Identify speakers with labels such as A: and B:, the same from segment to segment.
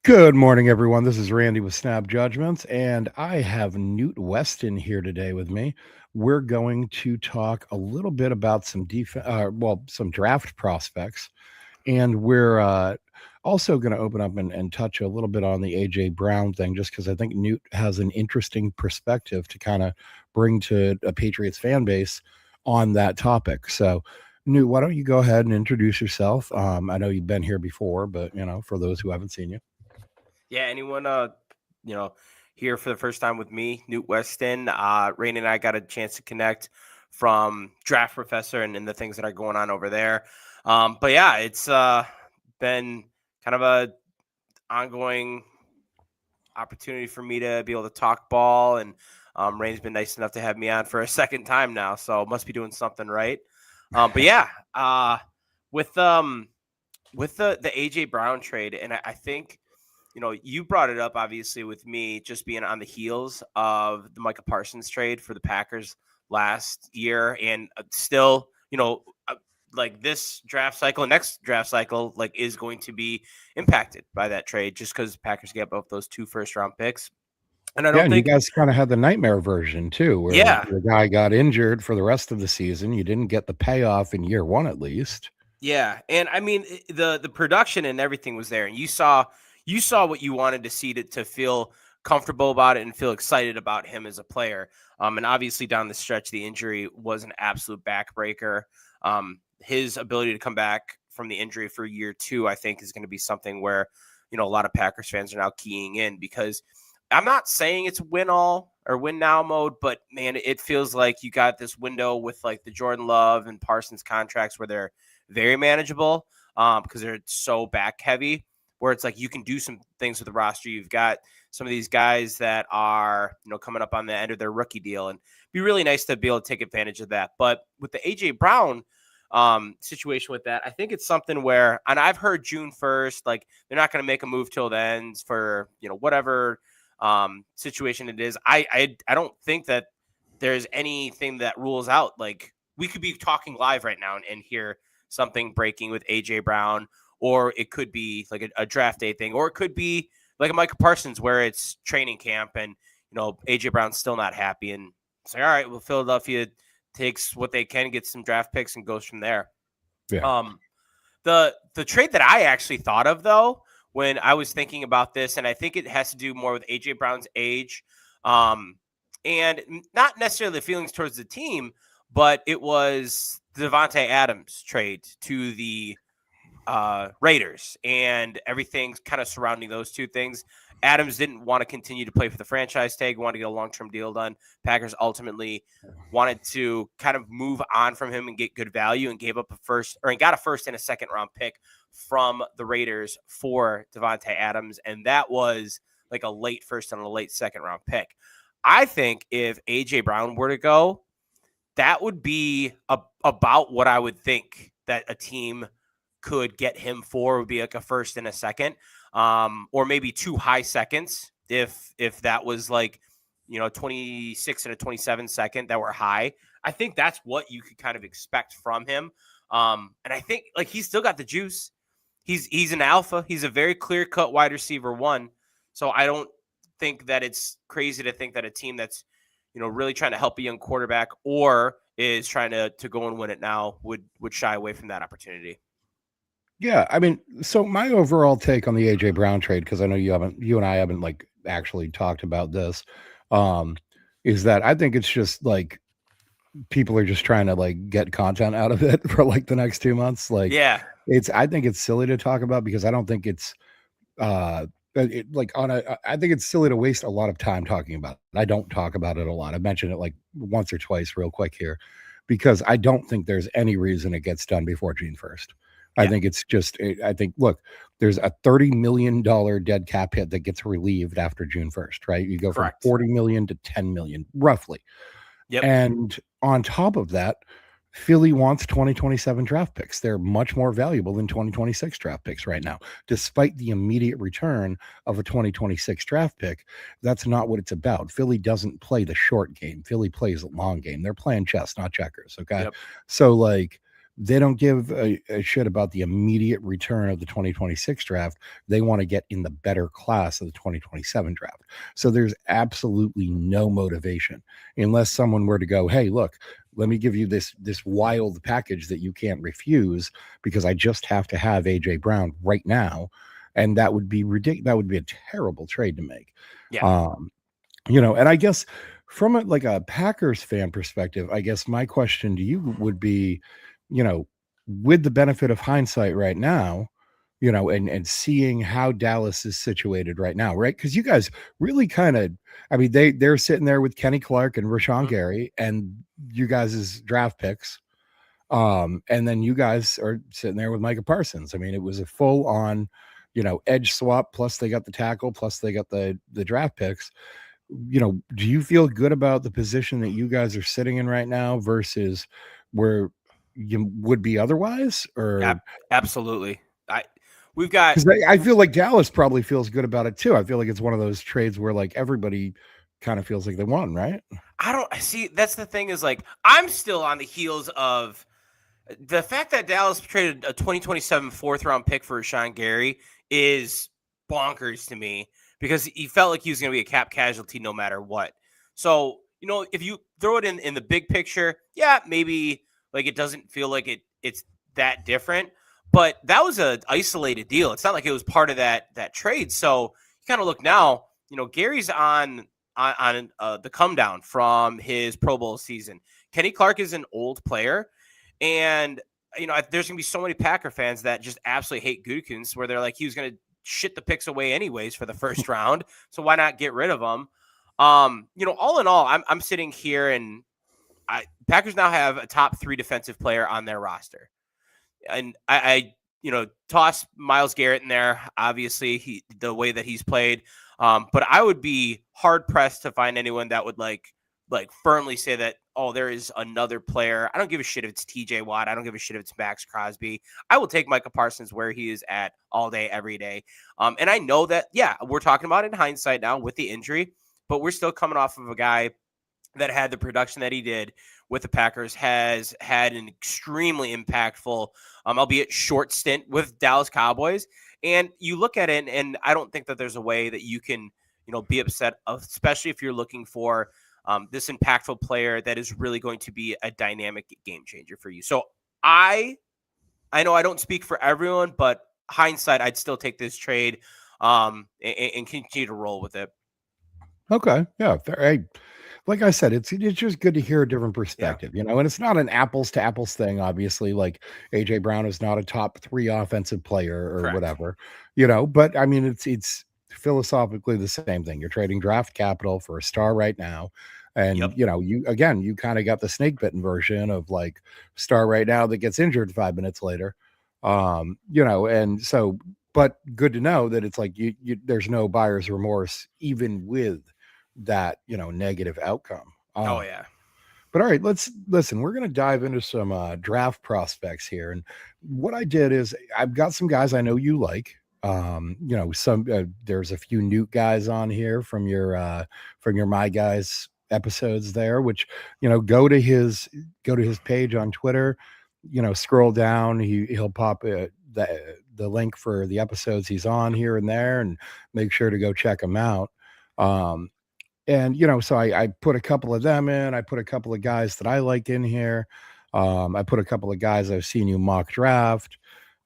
A: Good morning, everyone. This is Randy with Snap Judgments, and I have Newt Weston here today with me. We're going to talk a little bit about some draft prospects, and we're also going to open up and touch a little bit on the AJ Brown thing, just because I think Newt has an interesting perspective to kind of bring to a Patriots fan base on that topic. So, Newt, why don't you go ahead and introduce yourself? I know you've been here before, but for those who haven't seen you.
B: Yeah, anyone you know, here for the first time with me, Newt Westen. Rain and I got a chance to connect from Draft Professor and the things that are going on over there. But yeah, it's been kind of a ongoing opportunity for me to be able to talk ball, and Rain's been nice enough to have me on for a second time now, so must be doing something right. But yeah, with the AJ Brown trade, and I think you brought it up obviously with me just being on the heels of the Micah Parsons trade for the Packers last year, and still, like this draft cycle, next draft cycle, like is going to be impacted by that trade just because Packers get both those 2 first-round picks. And I
A: Yeah,
B: don't
A: and you
B: think,
A: guys kind of had the nightmare version too, where
B: yeah,
A: the guy got injured for the rest of the season. You didn't get the payoff in year one, at least.
B: yeah, and I mean the production and everything was there, and you saw what you wanted to see to feel comfortable about it and feel excited about him as a player. And obviously down the stretch, the injury was an absolute backbreaker. His ability to come back from the injury for year 2, I think, is going to be something where a lot of Packers fans are now keying in, because I'm not saying it's win all or win now mode, but man, it feels like you got this window with like the Jordan Love and Parsons contracts where they're very manageable, because they're so back heavy, where it's like you can do some things with the roster. You've got some of these guys that are, coming up on the end of their rookie deal, and it'd be really nice to be able to take advantage of that. But with the AJ Brown situation with that, I think it's something where, and I've heard June 1st, like they're not going to make a move till then for, whatever situation it is. I don't think that there's anything that rules out. Like we could be talking live right now and hear something breaking with AJ Brown, or it could be like a draft day thing, or it could be like a Micah Parsons where it's training camp and AJ Brown's still not happy, and it's like, all right, well, Philadelphia takes what they can, get some draft picks, and goes from there.
A: Yeah.
B: The trade that I actually thought of though when I was thinking about this, and I think it has to do more with AJ Brown's age, and not necessarily the feelings towards the team, but it was the Devontae Adams trade to the Raiders and everything kind of surrounding those two things. Adams didn't want to continue to play for the franchise tag, wanted to get a long-term deal done. Packers ultimately wanted to kind of move on from him and get good value, and gave up got a first and a second round pick from the Raiders for Devontae Adams. And that was like a late first and a late second round pick. I think if AJ Brown were to go, that would be about what I would think that a team could get him for, would be like a first and a second, or maybe 2 high seconds. If that was like, 26 and a 27 second that were high, I think that's what you could kind of expect from him. And I think like he's still got the juice. He's an alpha. He's a very clear cut wide receiver 1. So I don't think that it's crazy to think that a team that's, really trying to help a young quarterback or is trying to go and win it now would shy away from that opportunity.
A: Yeah, I mean, so my overall take on the AJ Brown trade, because I know you and I haven't like actually talked about this, is that I think it's just like people are just trying to like get content out of it for like the next 2 months. Like,
B: Yeah.
A: I think it's silly to talk about, because I don't think it's I think it's silly to waste a lot of time talking about it. I don't talk about it a lot. I mentioned it like once or twice real quick here, because I don't think there's any reason it gets done before June 1st. I think it's just, I think, look, there's a $30 million dead cap hit that gets relieved after June 1st, right? You go
B: Correct.
A: from 40 million to 10 million, roughly.
B: Yep.
A: And on top of that, Philly wants 2027 draft picks. They're much more valuable than 2026 draft picks right now, despite the immediate return of a 2026 draft pick. That's not what it's about. Philly doesn't play the short game. Philly plays the long game. They're playing chess, not checkers. Okay.
B: Yep.
A: So like, They don't give a shit about the immediate return of the 2026 draft. They want to get in the better class of the 2027 draft. So there's absolutely no motivation unless someone were to go, hey, look, let me give you this wild package that you can't refuse because I just have to have AJ Brown right now, and that would be ridiculous. That would be a terrible trade to make.
B: Yeah.
A: Um, and I guess from like a Packers fan perspective, I guess my question to you would be, you know, with the benefit of hindsight right now, and seeing how Dallas is situated right now, right? Because you guys really kind of, I mean, they're sitting there with Kenny Clark and Rashawn
B: Mhm.
A: Gary, and you guys' draft picks. And then you guys are sitting there with Micah Parsons. I mean, it was a full on, edge swap, plus they got the tackle, plus they got the draft picks. Do you feel good about the position that you guys are sitting in right now versus where you would be otherwise?
B: Yeah,
A: Or
B: absolutely. I we've got
A: because I feel like Dallas probably feels good about it too. I feel like it's one of those trades where like everybody kind of feels like they won, right?
B: I don't see that's the thing is like I'm still on the heels of the fact that Dallas traded a 2027 fourth round pick for Rashawn Gary is bonkers to me because he felt like he was going to be a cap casualty no matter what. So, if you throw it in the big picture, yeah, maybe like it doesn't feel like it's that different, but that was a isolated deal. It's not like it was part of that trade. So, you kind of look now, Gary's on the come down from his Pro Bowl season. Kenny Clark is an old player. And there's gonna be so many Packer fans that just absolutely hate Gutekunst, where they're like, he was gonna shit the picks away anyways for the first round, so why not get rid of him? All in all, I'm sitting here and Packers now have a top 3 defensive player on their roster, and I toss Myles Garrett in there. Obviously, the way that he's played, but I would be hard pressed to find anyone that would like firmly say that, oh, there is another player. I don't give a shit if it's TJ Watt. I don't give a shit if it's Max Crosby. I will take Micah Parsons where he is at all day, every day. And I know that, yeah, we're talking about in hindsight now with the injury, but we're still coming off of a guy that had the production that he did with the Packers, has had an extremely impactful, albeit short stint with Dallas Cowboys. And you look at it, and I don't think that there's a way that you can, be upset, especially if you're looking for this impactful player that is really going to be a dynamic game changer for you. So I know I don't speak for everyone, but hindsight, I'd still take this trade and continue to roll with it.
A: Okay, yeah, fair. Like I said, it's just good to hear a different
B: Yeah,
A: perspective, and it's not an apples to apples thing. Obviously, like AJ Brown is not a top 3 offensive player or
B: correct.
A: whatever, but I mean, it's philosophically the same thing. You're trading draft capital for a star right now, and
B: Yep.
A: you kind of got the snake bitten version of like star right now that gets injured 5 minutes later, and so. But good to know that it's like there's no buyer's remorse even with that negative outcome.
B: Oh yeah.
A: But all right, let's listen. We're going to dive into some draft prospects here, and what I did is I've got some guys I know you like. Some there's a few Newt guys on here from your My Guys episodes there, which go to his page on Twitter. Scroll down. He'll pop the link for the episodes he's on here and there, and make sure to go check him out. Um, and so I put a couple of them in. I put a couple of guys that I like in here. I put a couple of guys I've seen you mock draft.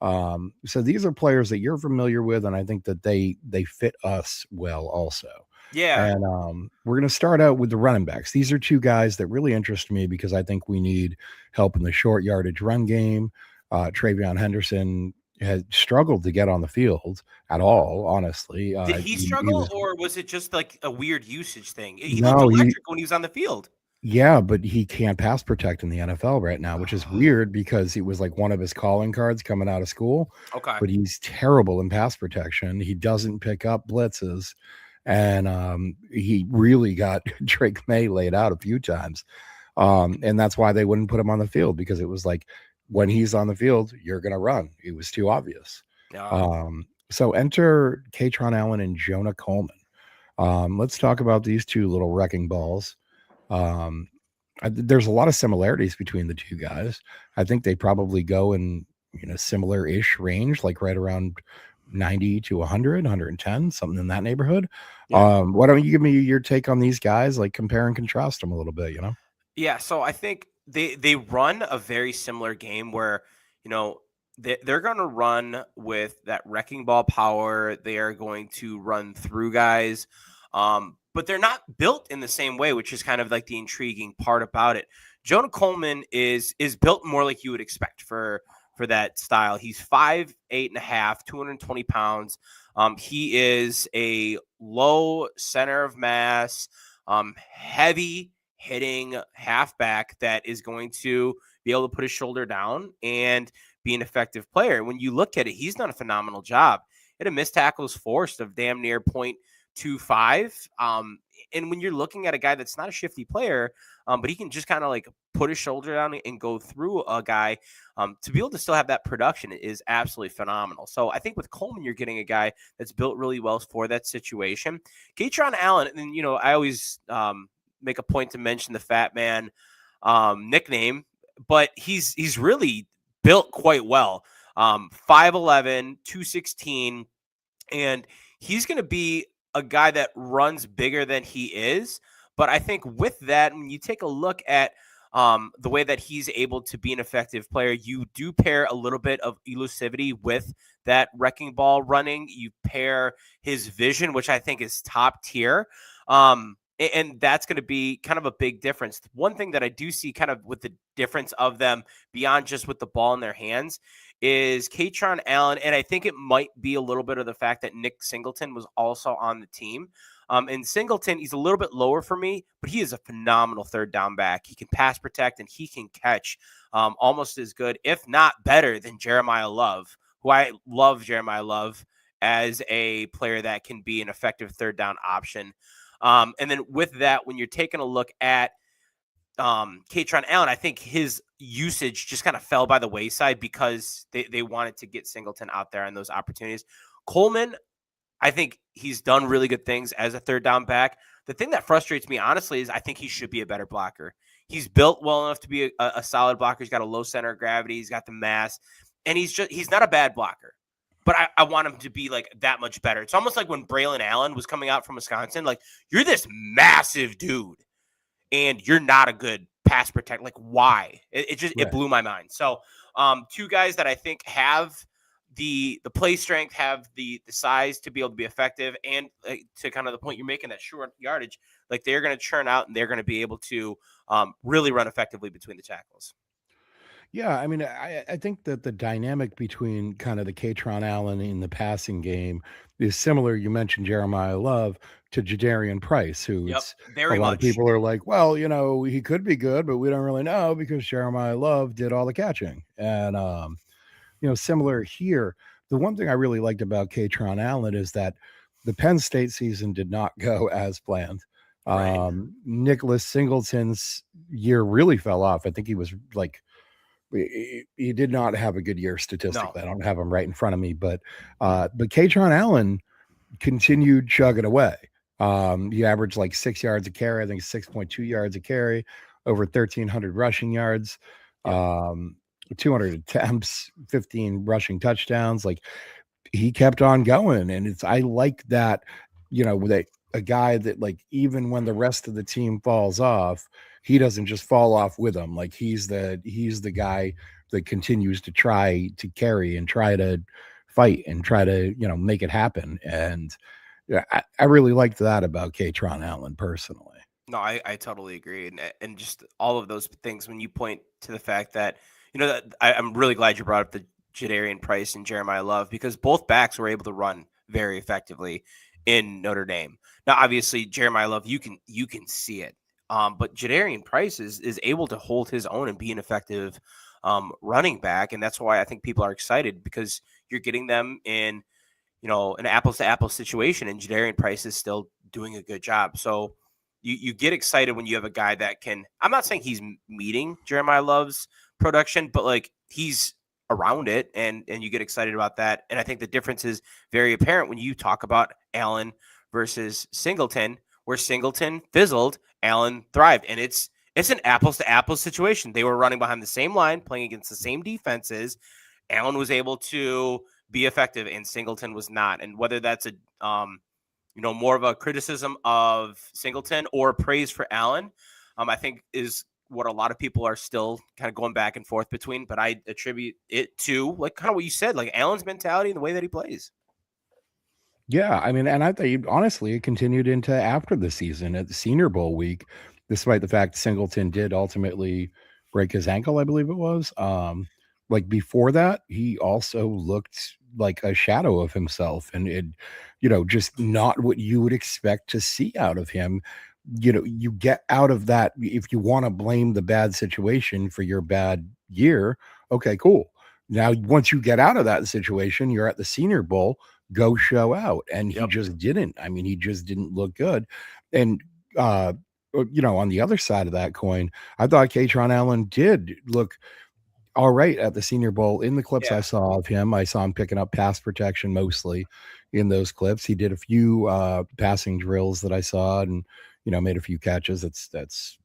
A: So these are players that you're familiar with, and I think that they fit us well also.
B: Yeah.
A: And we're going to start out with the running backs. These are two guys that really interest me because I think we need help in the short yardage run game. Travion Henderson has struggled to get on the field at all, honestly.
B: Did he
A: He
B: struggle,
A: was
B: or was it just like a weird usage thing? He looked
A: no, he
B: electric when he was on the field.
A: Yeah, but he can't pass protect in the NFL right now, which is
B: Oh,
A: weird because it was like one of his calling cards coming out of school,
B: okay.
A: but he's terrible in pass protection. He doesn't pick up blitzes, and he really got Drake May laid out a few times. And that's why they wouldn't put him on the field because it was like when he's on the field, you're going to run. It was too obvious.
B: Yeah.
A: So enter Katron Allen and Jonah Coleman. Let's talk about these two little wrecking balls. Um, There's a lot of similarities between the two guys. I think they probably go in, similar-ish range, like right around 90 to 100, 110, something in that neighborhood.
B: Yeah.
A: Why don't you give me your take on these guys, like compare and contrast them a little bit?
B: Yeah, so I think they run a very similar game where, you know, they're going to run with that wrecking ball power. They are going to run through guys. But they're not built in the same way, which is kind of like the intriguing part about it. Jonah Coleman is built more like you would expect for that style. He's 5'8.5", 220 pounds. He is a low center of mass, heavy hitting halfback that is going to be able to put his shoulder down and be an effective player. When you look at it, he's done a phenomenal job. He had a missed tackles forced of damn near 0.25. And when you're looking at a guy that's not a shifty player, but he can just kind of like put his shoulder down and go through a guy, to be able to still have that production is absolutely phenomenal. So I think with Coleman, you're getting a guy that's built really well for that situation. Katron Allen, and I always make a point to mention the Fat Man nickname, but he's really built quite well. 5'11", 216, and he's going to be a guy that runs bigger than he is. But I think with that, when you take a look at the way that he's able to be an effective player, you do pair a little bit of elusivity with that wrecking ball running. You pair his vision, which I think is top tier. And that's going to be kind of a big difference. One thing that I do see kind of with the difference of them beyond just with the ball in their hands is Katron Allen. And I think it might be a little bit of the fact that Nick Singleton was also on the team. And Singleton, he's a little bit lower for me, but he is a phenomenal third down back. He can pass protect and he can catch almost as good, if not better, than Jeremiah Love, who I love Jeremiah Love as a player that can be an effective third down option. And then with that, when you're taking a look at Katron Allen, I think his usage just kind of fell by the wayside because they wanted to get Singleton out there on those opportunities. Coleman, I think he's done really good things as a third down back. The thing that frustrates me, honestly, is I think he should be a better blocker. He's built well enough to be a solid blocker. He's got a low center of gravity. He's got the mass, and he's not a bad blocker. But I want him to be like that much better. It's almost like when Braylon Allen was coming out from Wisconsin. Like, you're this massive dude, and you're not a good pass protect. Like, why? It blew my mind. So, two guys that I think have the play strength, have the size to be able to be effective, and to kind of the point you're making, that short yardage, like they're going to churn out and they're going to be able to really run effectively between the tackles.
A: Yeah, I mean, I think that the dynamic between kind of the Katron Allen in the passing game is similar. You mentioned Jeremiah Love to Jadarian Price, who
B: Yep,
A: it's a
B: very
A: lot of
B: much.
A: people are like, well, he could be good, but we don't really know because Jeremiah Love did all the catching. And similar here. The one thing I really liked about Katron Allen is that the Penn State season did not go as planned.
B: Right.
A: Nicholas Singleton's year really fell off. I think he was like he did not have a good year
B: No.
A: statistically. I don't have him right in front of me, but Katron Allen continued chugging away. He averaged like 6 yards a carry, I think 6.2 yards a carry, over 1,300 rushing yards,
B: Yep.
A: 200 attempts, 15 rushing touchdowns. Like, he kept on going, and I like that, that a guy that, like, even when the rest of the team falls off, he doesn't just fall off with them. Like, he's the guy that continues to try to carry and try to fight and try to make it happen. And yeah, I really liked that about Katron Allen personally.
B: No, I totally agree, and just all of those things. When you point to the fact that that I'm really glad you brought up the Jadarian Price and Jeremiah Love, because both backs were able to run very effectively in Notre Dame. Now, obviously, Jeremiah Love, you can see it, but Jadarian Price is able to hold his own and be an effective running back, and that's why I think people are excited, because you're getting them in an apples to apples situation, and Jadarian Price is still doing a good job. So you get excited when you have a guy that can. I'm not saying he's meeting Jeremiah Love's production, but like, he's around it, and you get excited about that. And I think the difference is very apparent when you talk about Allen versus Singleton, where Singleton fizzled, Allen thrived, and it's It's an apples to apples situation. They were running behind the same line, playing against the same defenses. Allen was able to be effective, and Singleton was not. And whether that's more of a criticism of Singleton or praise for Allen, I think is what a lot of people are still kind of going back and forth between. But I attribute it to like kind of what you said, like Allen's mentality and the way that he plays.
A: Yeah, I mean, and I think honestly, it continued into after the season at the Senior Bowl week, despite the fact Singleton did ultimately break his ankle, I believe it was. Like before that, he also looked like a shadow of himself, and just not what you would expect to see out of him. You get out of that if you want to blame the bad situation for your bad year. Okay, cool. Now, once you get out of that situation, you're at the Senior Bowl, go show out. And he
B: Yep.
A: just didn't. I mean, he just didn't look good. And, on the other side of that coin, I thought Katron Allen did look all right at the Senior Bowl. In the clips I
B: Yeah.
A: saw of him, I saw him picking up pass protection mostly in those clips. He did a few passing drills that I saw and, made a few catches. That's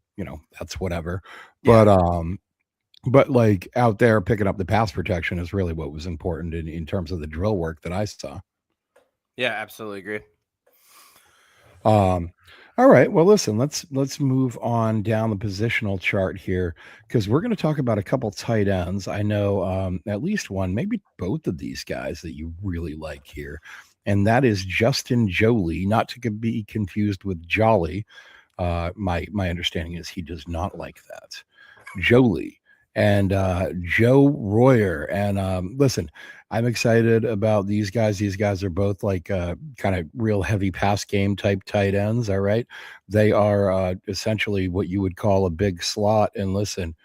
A: whatever.
B: Yeah.
A: But like out there picking up the pass protection is really what was important in terms of the drill work that I saw.
B: Yeah, absolutely agree.
A: All right. Well, listen, let's move on down the positional chart here because we're going to talk about a couple tight ends. I know at least one, maybe both of these guys that you really like here, and that is Justin Joly, not to be confused with Jolly. My understanding is he does not like that. Jolie and Joe Royer. And listen, I'm excited about these guys. These guys are both like kind of real heavy pass game type tight ends. All right. They are essentially what you would call a big slot. And listen,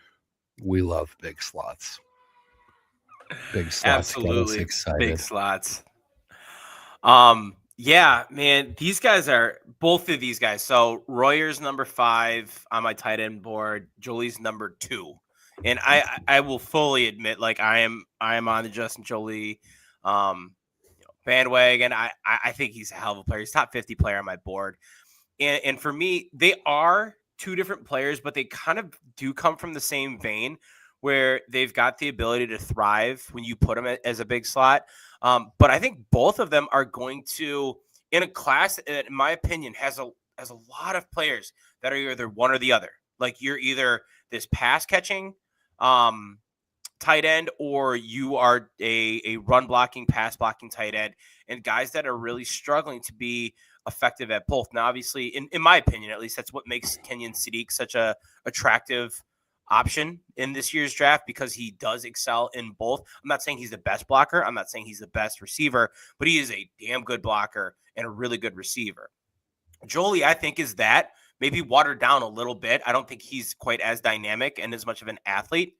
A: we love big slots. Big slots get us
B: Absolutely big
A: excited.
B: slots. Yeah, man, both of these guys. So Royer's number 5 on my tight end board. Jolie's number 2, and I will fully admit, like I am on the Justin Jolie bandwagon. I think he's a hell of a player. He's top 50 player on my board, and for me, they are two different players, but they kind of do come from the same vein where they've got the ability to thrive when you put them as a big slot. But I think both of them are going to, in a class that, in my opinion, has a lot of players that are either one or the other. Like you're either this pass catching tight end, or you are a run blocking, pass blocking tight end, and guys that are really struggling to be effective at both. Now, obviously, in my opinion, at least, that's what makes Kenyon Sadiq such a attractive option in this year's draft, because he does excel in both. I'm not saying he's the best blocker. I'm not saying he's the best receiver, but he is a damn good blocker and a really good receiver. Jolie, I think, is that maybe watered down a little bit. I don't think he's quite as dynamic and as much of an athlete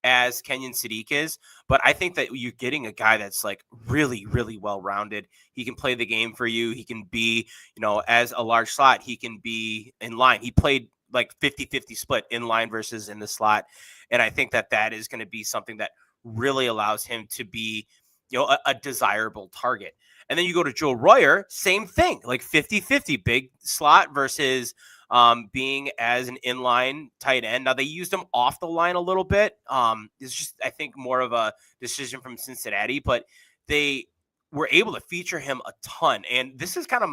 B: as Kenyon Sadiq is, but I think that you're getting a guy that's like really, really well-rounded. He can play the game for you. He can be, as a large slot, he can be in line. He played like 50-50 split in line versus in the slot. And I think that that is going to be something that really allows him to be, a desirable target. And then you go to Joe Royer, same thing, like 50-50 big slot versus being as an inline tight end. Now they used him off the line a little bit. It's just, I think, more of a decision from Cincinnati, but they were able to feature him a ton. And this is kind of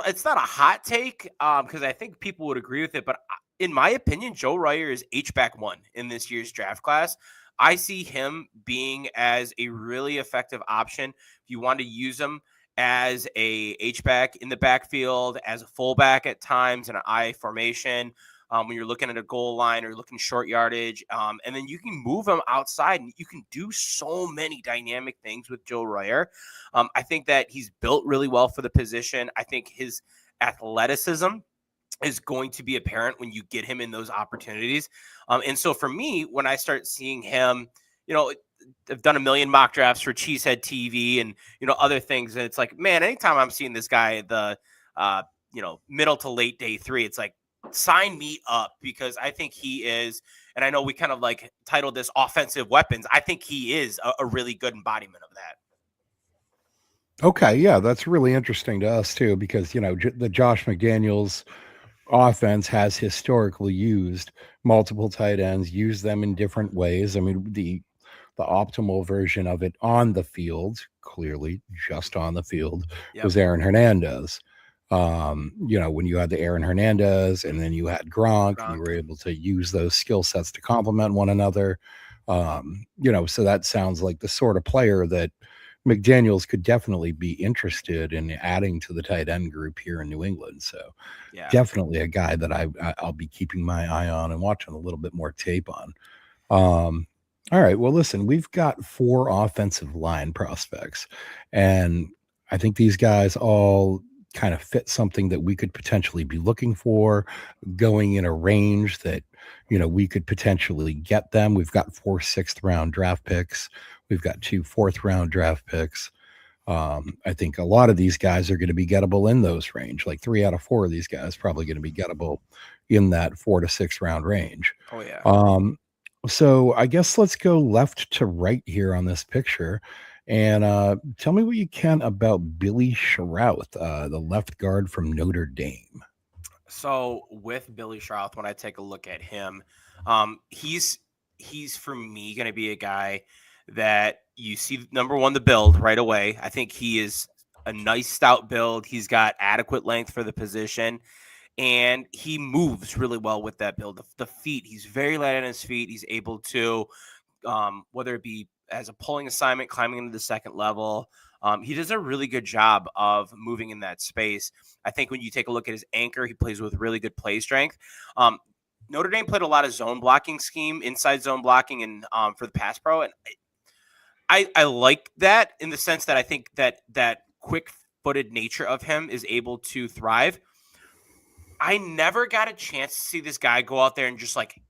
B: it's not a hot take because I think people would agree with it, but in my opinion, Joe Royer is H-back 1 in this year's draft class. I see him being as a really effective option if you want to use him as a H-back in the backfield, as a fullback at times in an I formation, when you're looking at a goal line or looking short yardage. And then you can move him outside, and you can do so many dynamic things with Joe Royer. I think that he's built really well for the position. I think his athleticism is going to be apparent when you get him in those opportunities. And so for me, when I start seeing him, I've done a million mock drafts for Cheesehead TV and, other things. And it's like, man, anytime I'm seeing this guy, the, middle to late day 3, it's like, sign me up, because I think he is, and I know we kind of like titled this offensive weapons. I think he is a really good embodiment of that.
A: Okay, yeah, that's really interesting to us too, because the Josh McDaniels offense has historically used multiple tight ends, used them in different ways. I mean, the optimal version of it on the field, clearly just on the field,
B: Yep.
A: was Aaron Hernandez. When you had the Aaron Hernandez and then you had Gronk, and you
B: Gronk.
A: were able to use those skill sets to complement one another. So that sounds like the sort of player that McDaniels could definitely be interested in adding to the tight end group here in New England. So
B: Yeah.
A: definitely a guy that I'll be keeping my eye on and watching a little bit more tape on. All right. Well, listen, we've got 4 offensive line prospects, and I think these guys all kind of fit something that we could potentially be looking for, going in a range that, we could potentially get them. We've got 4 6th-round draft picks. We've got 2 4th-round draft picks. I think a lot of these guys are going to be gettable in those range. Like 3 out of 4 of these guys probably going to be gettable in that 4 to 6 round range.
B: Oh yeah.
A: So I guess let's go left to right here on this picture, and tell me what you can about Billy Sherrouth, the left guard from Notre Dame.
B: So with Billy Schrouth, when I take a look at him, he's for me going to be a guy that you see number one the build right away. I think he is a nice stout build. He's got adequate length for the position, and he moves really well with that build. The feet, he's very light on his feet. He's able to, whether it be as a pulling assignment, climbing into the second level. He does a really good job of moving in that space. I think when you take a look at his anchor, he plays with really good play strength. Notre Dame played a lot of zone blocking scheme, inside zone blocking, and for the pass pro, and I like that in the sense that I think that quick footed nature of him is able to thrive. I never got a chance to see this guy go out there and just like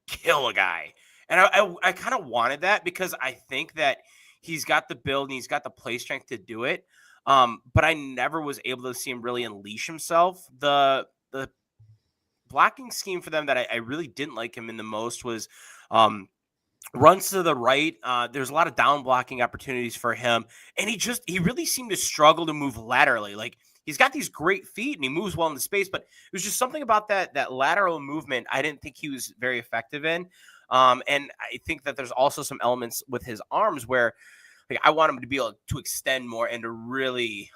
B: kill a guy. And I kind of wanted that because I think that he's got the build and he's got the play strength to do it. But I never was able to see him really unleash himself. The blocking scheme for them that I really didn't like him in the most was um, runs to the right. There's a lot of down blocking opportunities for him, and he really seemed to struggle to move laterally. Like he's got these great feet and he moves well in the space, but it was just something about that lateral movement I didn't think he was very effective in. And I think that there's also some elements with his arms where like I want him to be able to extend more and to really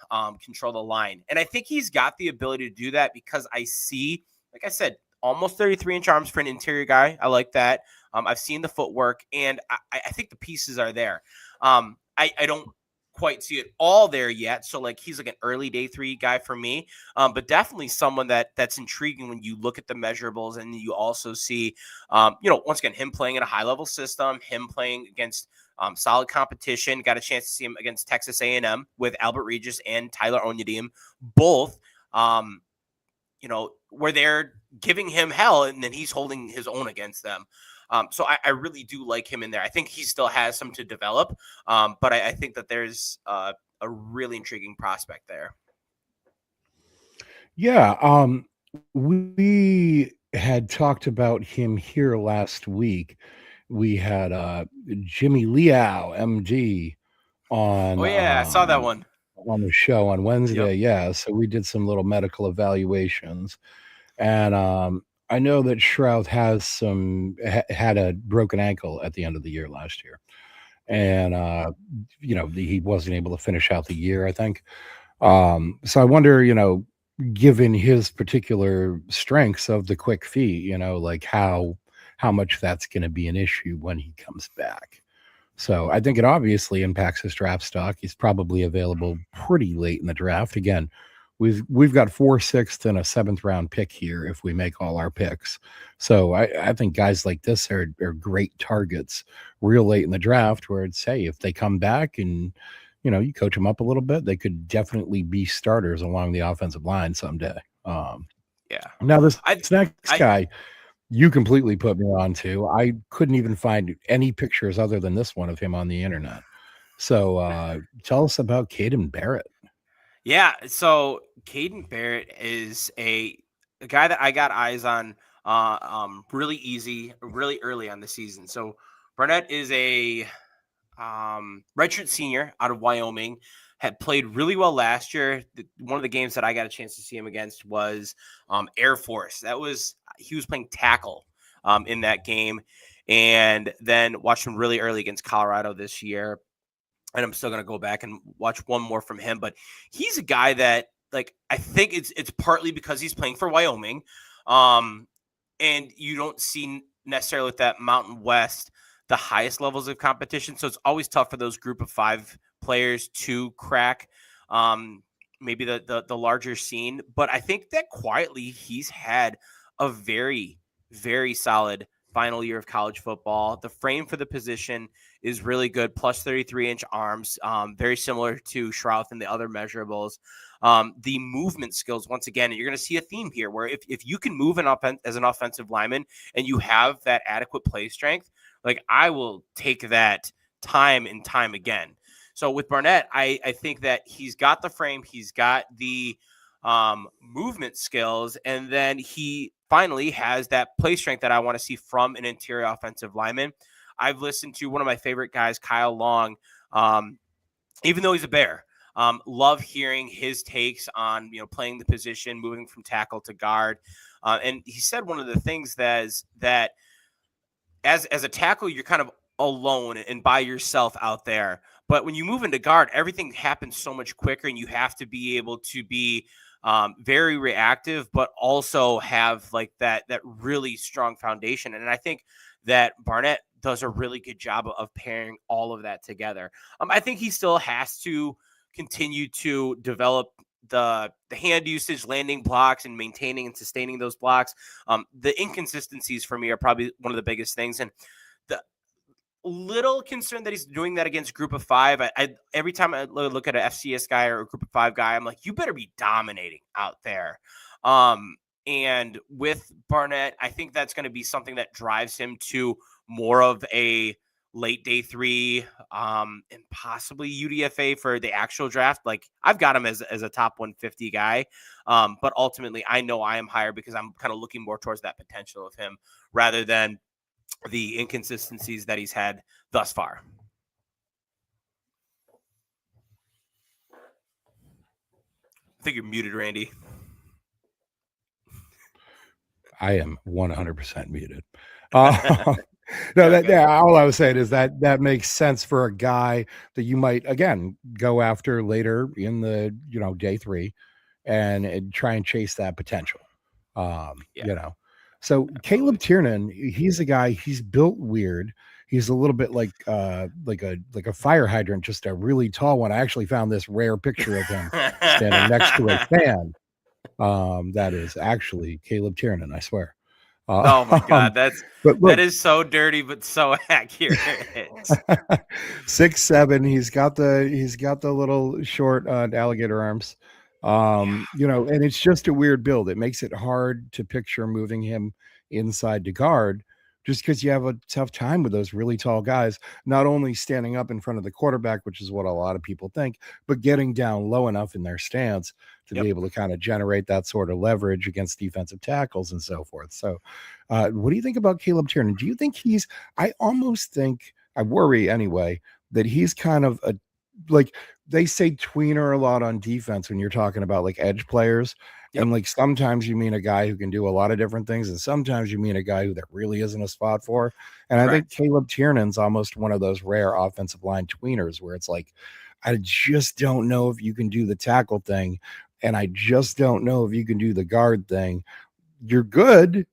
B: control the line. And I think he's got the ability to do that because I see, like I said, almost 33-inch arms for an interior guy. I like that. I've seen the footwork, and I think the pieces are there. I don't quite see it all there yet. So like he's like an early day 3 guy for me, but definitely someone that's intriguing when you look at the measurables and you also see, once again, him playing in a high level system, him playing against solid competition. Got a chance to see him against Texas A&M with Albert Regis and Tyler Onyedim, both. Where they're giving him hell and then he's holding his own against them. So I really do like him in there. I think he still has some to develop, but I think that there's a really intriguing prospect there.
A: Yeah, we had talked about him here last week. We had Jimmy Liao, MD, on
B: Oh yeah, I saw that
A: um,
B: one.
A: on the show on
B: Yep.
A: Wednesday. Yeah, so we did some little medical evaluations, and I know that Shroud had a broken ankle at the end of the year last year, and he wasn't able to finish out the year, I think. So I wonder, given his particular strengths of the quick feet, like how much that's going to be an issue when he comes back. So I think it obviously impacts his draft stock. He's probably available pretty late in the draft. Again, we've got 4 6th and a 7th round pick here if we make all our picks. So I think guys like this are great targets real late in the draft where it's, hey, if they come back and you coach them up a little bit, they could definitely be starters along the offensive line someday.
B: Yeah.
A: Now this
B: I
A: next
B: I
A: guy you completely put me on to. I couldn't even find any pictures other than this one of him on the internet. So tell us about Caden Barrett.
B: Yeah, so Caden Barrett is a guy that I got eyes on really easy, really early on the season. So Barnett is a redshirt senior out of Wyoming. had played really well last year. One of the games that I got a chance to see him against was Air Force. He was playing tackle in that game, and then watched him really early against Colorado this year. And I'm still going to go back and watch one more from him. But he's a guy that, like, I think it's partly because he's playing for Wyoming. And you don't see necessarily with that Mountain West the highest levels of competition. So it's always tough for those group of 5 players to crack maybe the larger scene. But I think that quietly he's had a very, very solid final year of college football. The frame for the position is really good, plus 33-inch arms, very similar to Shrouth and the other measurables. The movement skills, once again, you're going to see a theme here where if you can move as an offensive lineman and you have that adequate play strength, like, I will take that time and time again. So with Barnett, I think that he's got the frame, he's got the movement skills, and then he finally has that play strength that I want to see from an interior offensive lineman. I've listened to one of my favorite guys, Kyle Long, even though he's a Bear. Love hearing his takes on, playing the position, moving from tackle to guard. And he said one of the things that as a tackle, you're kind of alone and by yourself out there. But when you move into guard, everything happens so much quicker, and you have to be able to be very reactive, but also have like that really strong foundation. And I think that Barnett does a really good job of pairing all of that together. I think he still has to continue to develop the hand usage, landing blocks, and maintaining and sustaining those blocks. The inconsistencies for me are probably one of the biggest things. And the little concern that he's doing that against group of 5. I every time I look at an FCS guy or a group of 5 guy, I'm like, you better be dominating out there. And with Barnett, I think that's going to be something that drives him to more of a late day 3, and possibly UDFA for the actual draft. Like, I've got him as a top 150 guy. But ultimately I know I am higher because I'm kind of looking more towards that potential of him rather than the inconsistencies that he's had thus far. I think you're muted, Randy.
A: I am 100% muted. No, all I was saying is that makes sense for a guy that you might, again, go after later in the, day 3 and try and chase that potential. So
B: Absolutely.
A: Caleb Tiernan, he's a guy, he's built weird. He's a little bit like a fire hydrant, just a really tall one. I actually found this rare picture of him standing next to a fan. That is actually Caleb Tiernan, I swear.
B: Oh my God, that is so dirty but so accurate.
A: 6'7", he's got the little short alligator arms. And it's just a weird build. It makes it hard to picture moving him inside to guard, just because you have a tough time with those really tall guys, not only standing up in front of the quarterback, which is what a lot of people think, but getting down low enough in their stance to be able to kind of generate that sort of leverage against defensive tackles and so forth. So what do you think about Caleb Tiernan? Do you think I almost think, I worry anyway, that he's kind of like, they say tweener a lot on defense when you're talking about like edge players. And like, sometimes you mean a guy who can do a lot of different things, and sometimes you mean a guy who there really isn't a spot for. And I think Caleb Tiernan's almost one of those rare offensive line tweeners where it's like, I just don't know if you can do the tackle thing, and I just don't know if you can do the guard thing. You're good,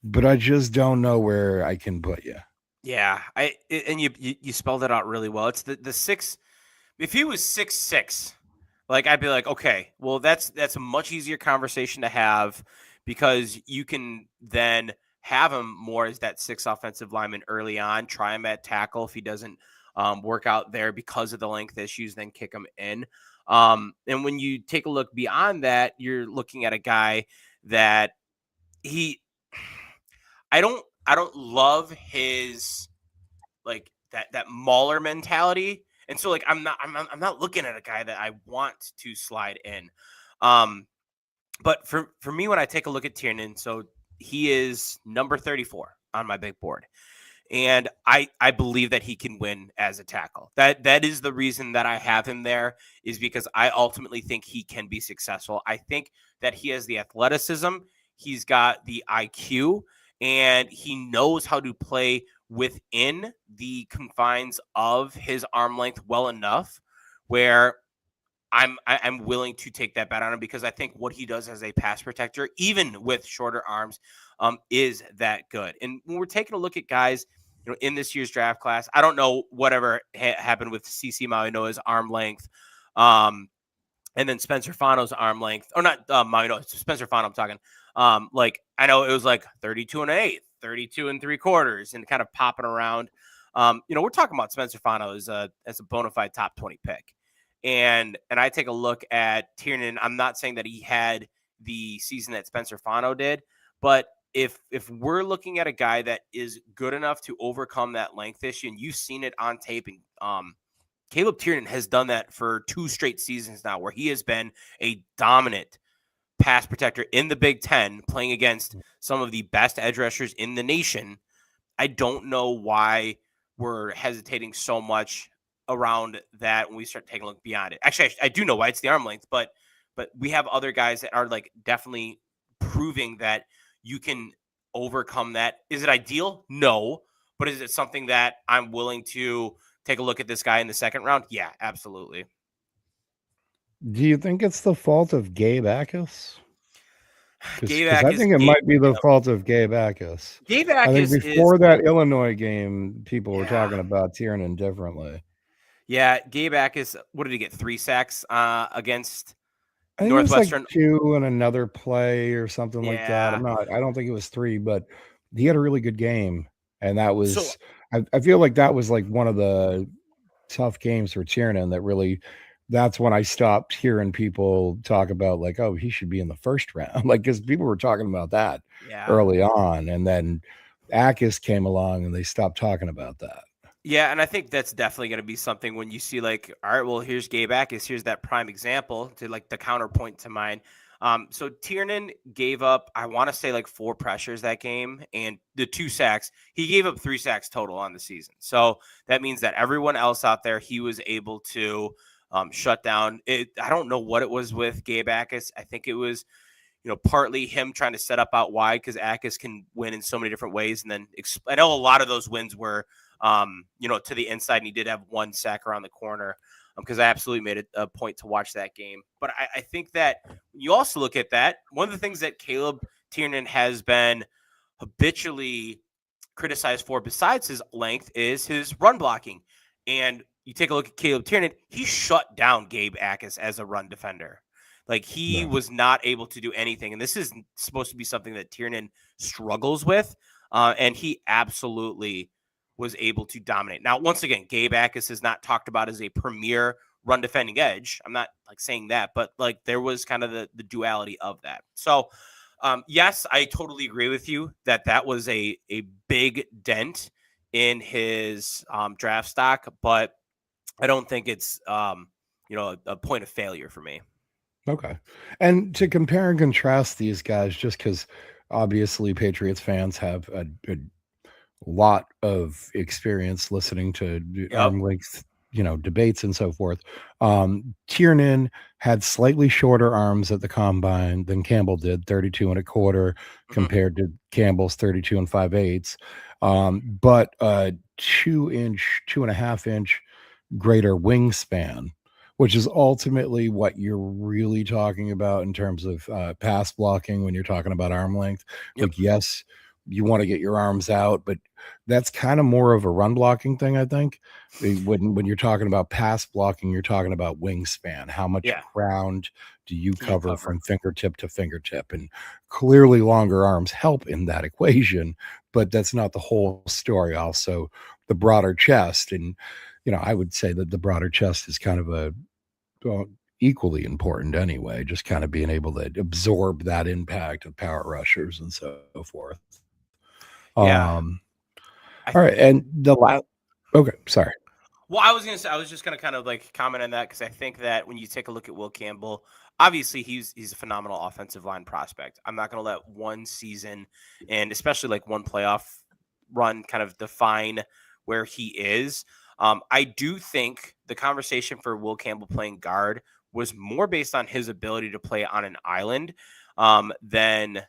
A: but I just don't know where I can put you.
B: Yeah, and you spelled it out really well. It's the 6. If he was 6'6", like, I'd be like, okay, well, that's a much easier conversation to have, because you can then have him more as that 6 offensive lineman early on, try him at tackle. If he doesn't work out there because of the length issues, then kick him in. And when you take a look beyond that, you're looking at a guy that I don't love his, like, that mauler mentality. And so, like, I'm not looking at a guy that I want to slide in. But for me, when I take a look at Tiernan, so he is number 34 on my big board. And I believe that he can win as a tackle. That is the reason that I have him there, is because I ultimately think he can be successful. I think that he has the athleticism, he's got the IQ, and he knows how to play within the confines of his arm length well enough where I'm willing to take that bet on him, because I think what he does as a pass protector, even with shorter arms, is that good. And when we're taking a look at guys, in this year's draft class, I don't know whatever happened with CC Malinois's arm length, and then Spencer Fano's arm length, or not Malinois, Spencer Fano. I'm talking. Like I know it was like 32 and 1/8, 32 and 3/4, and kind of popping around. We're talking about Spencer Fano as a bona fide top 20 pick. And I take a look at Tiernan. I'm not saying that he had the season that Spencer Fano did, but if we're looking at a guy that is good enough to overcome that length issue, and you've seen it on tape, and Caleb Tiernan has done that for 2 straight seasons now, where he has been a dominant pass protector in the Big Ten, playing against some of the best edge rushers in the nation. I don't know why we're hesitating so much around that when we start taking a look beyond it. Actually, I do know why. It's the arm length, but we have other guys that are like definitely proving that you can overcome that. Is it ideal? No. But is it something that I'm willing to take a look at this guy in the second round? Yeah, absolutely.
A: Do you think it's the fault of Gabe Akis?
B: Gabe
A: Because I
B: Akis,
A: think it might be the fault of Gabe Akis.
B: Gabe
A: I think
B: Akis is,
A: before that Illinois game, people were
B: yeah.
A: talking about Tiernan differently.
B: Yeah, Gabe Akis, what did he get? 3 sacks against
A: I think it was like
B: Northwestern?
A: 2 and another play or something like that.
B: Yeah.
A: I don't think it was 3, but he had a really good game. And that
B: So
A: was, I feel like that was like one of the tough games for Tiernan that really, that's when I stopped hearing people talk about like, oh, he should be in the first round. Like, because people were talking about that
B: yeah.
A: early on. And then Akis came along and they stopped talking about that.
B: Yeah, and I think that's definitely going to be something when you see like, all right, well, here's Gabe Akis. Here's that prime example to like the counterpoint to mine. So Tiernan gave up, I want to say like 4 pressures that game and the 2 sacks. He gave up 3 sacks total on the season. So that means that everyone else out there, he was able to shut down. I don't know what it was with Gabe Akis. I think it was, partly him trying to set up out wide, because Akis can win in so many different ways. And then I know a lot of those wins were, to the inside, and he did have 1 sack around the corner, because I absolutely made it a point to watch that game. But I think that you also look at that, one of the things that Caleb Tiernan has been habitually criticized for, besides his length, is his run blocking. And you take a look at Caleb Tiernan, he shut down Gabe Akis as a run defender. Like, he was not able to do anything. And this is supposed to be something that Tiernan struggles with. And he absolutely was able to dominate. Now, once again, Gabe Akis is not talked about as a premier run defending edge. I'm not like saying that, but like there was kind of the duality of that. So, yes, I totally agree with you that was a big dent in his draft stock, but I don't think it's a point of failure for me.
A: Okay. And to compare and contrast these guys, just because obviously Patriots fans have a lot of experience listening to
B: Yep.
A: arm length, debates and so forth. Tiernan had slightly shorter arms at the combine than Campbell did, 32 and a quarter
B: Mm-hmm.
A: compared to Campbell's 32 and 5/8. But 2.5 inch greater wingspan, which is ultimately what you're really talking about in terms of pass blocking when you're talking about arm length.
B: Yep.
A: Like, yes, you want to get your arms out, but that's kind of more of a run blocking thing, I think. When you're talking about pass blocking, you're talking about wingspan. How much ground do you
B: Can you
A: cover
B: cover?
A: from fingertip to fingertip? And clearly longer arms help in that equation, but that's not the whole story. Also, the broader chest. And I would say that the broader chest is kind of equally important anyway, just kind of being able to absorb that impact of power rushers and so forth.
B: Yeah.
A: All right. And the last, okay, sorry.
B: Well, I was just gonna kind of like comment on that, because I think that when you take a look at Will Campbell, obviously he's a phenomenal offensive line prospect. I'm not gonna let one season, and especially like one playoff run kind of define where he is. I do think the conversation for Will Campbell playing guard was more based on his ability to play on an island than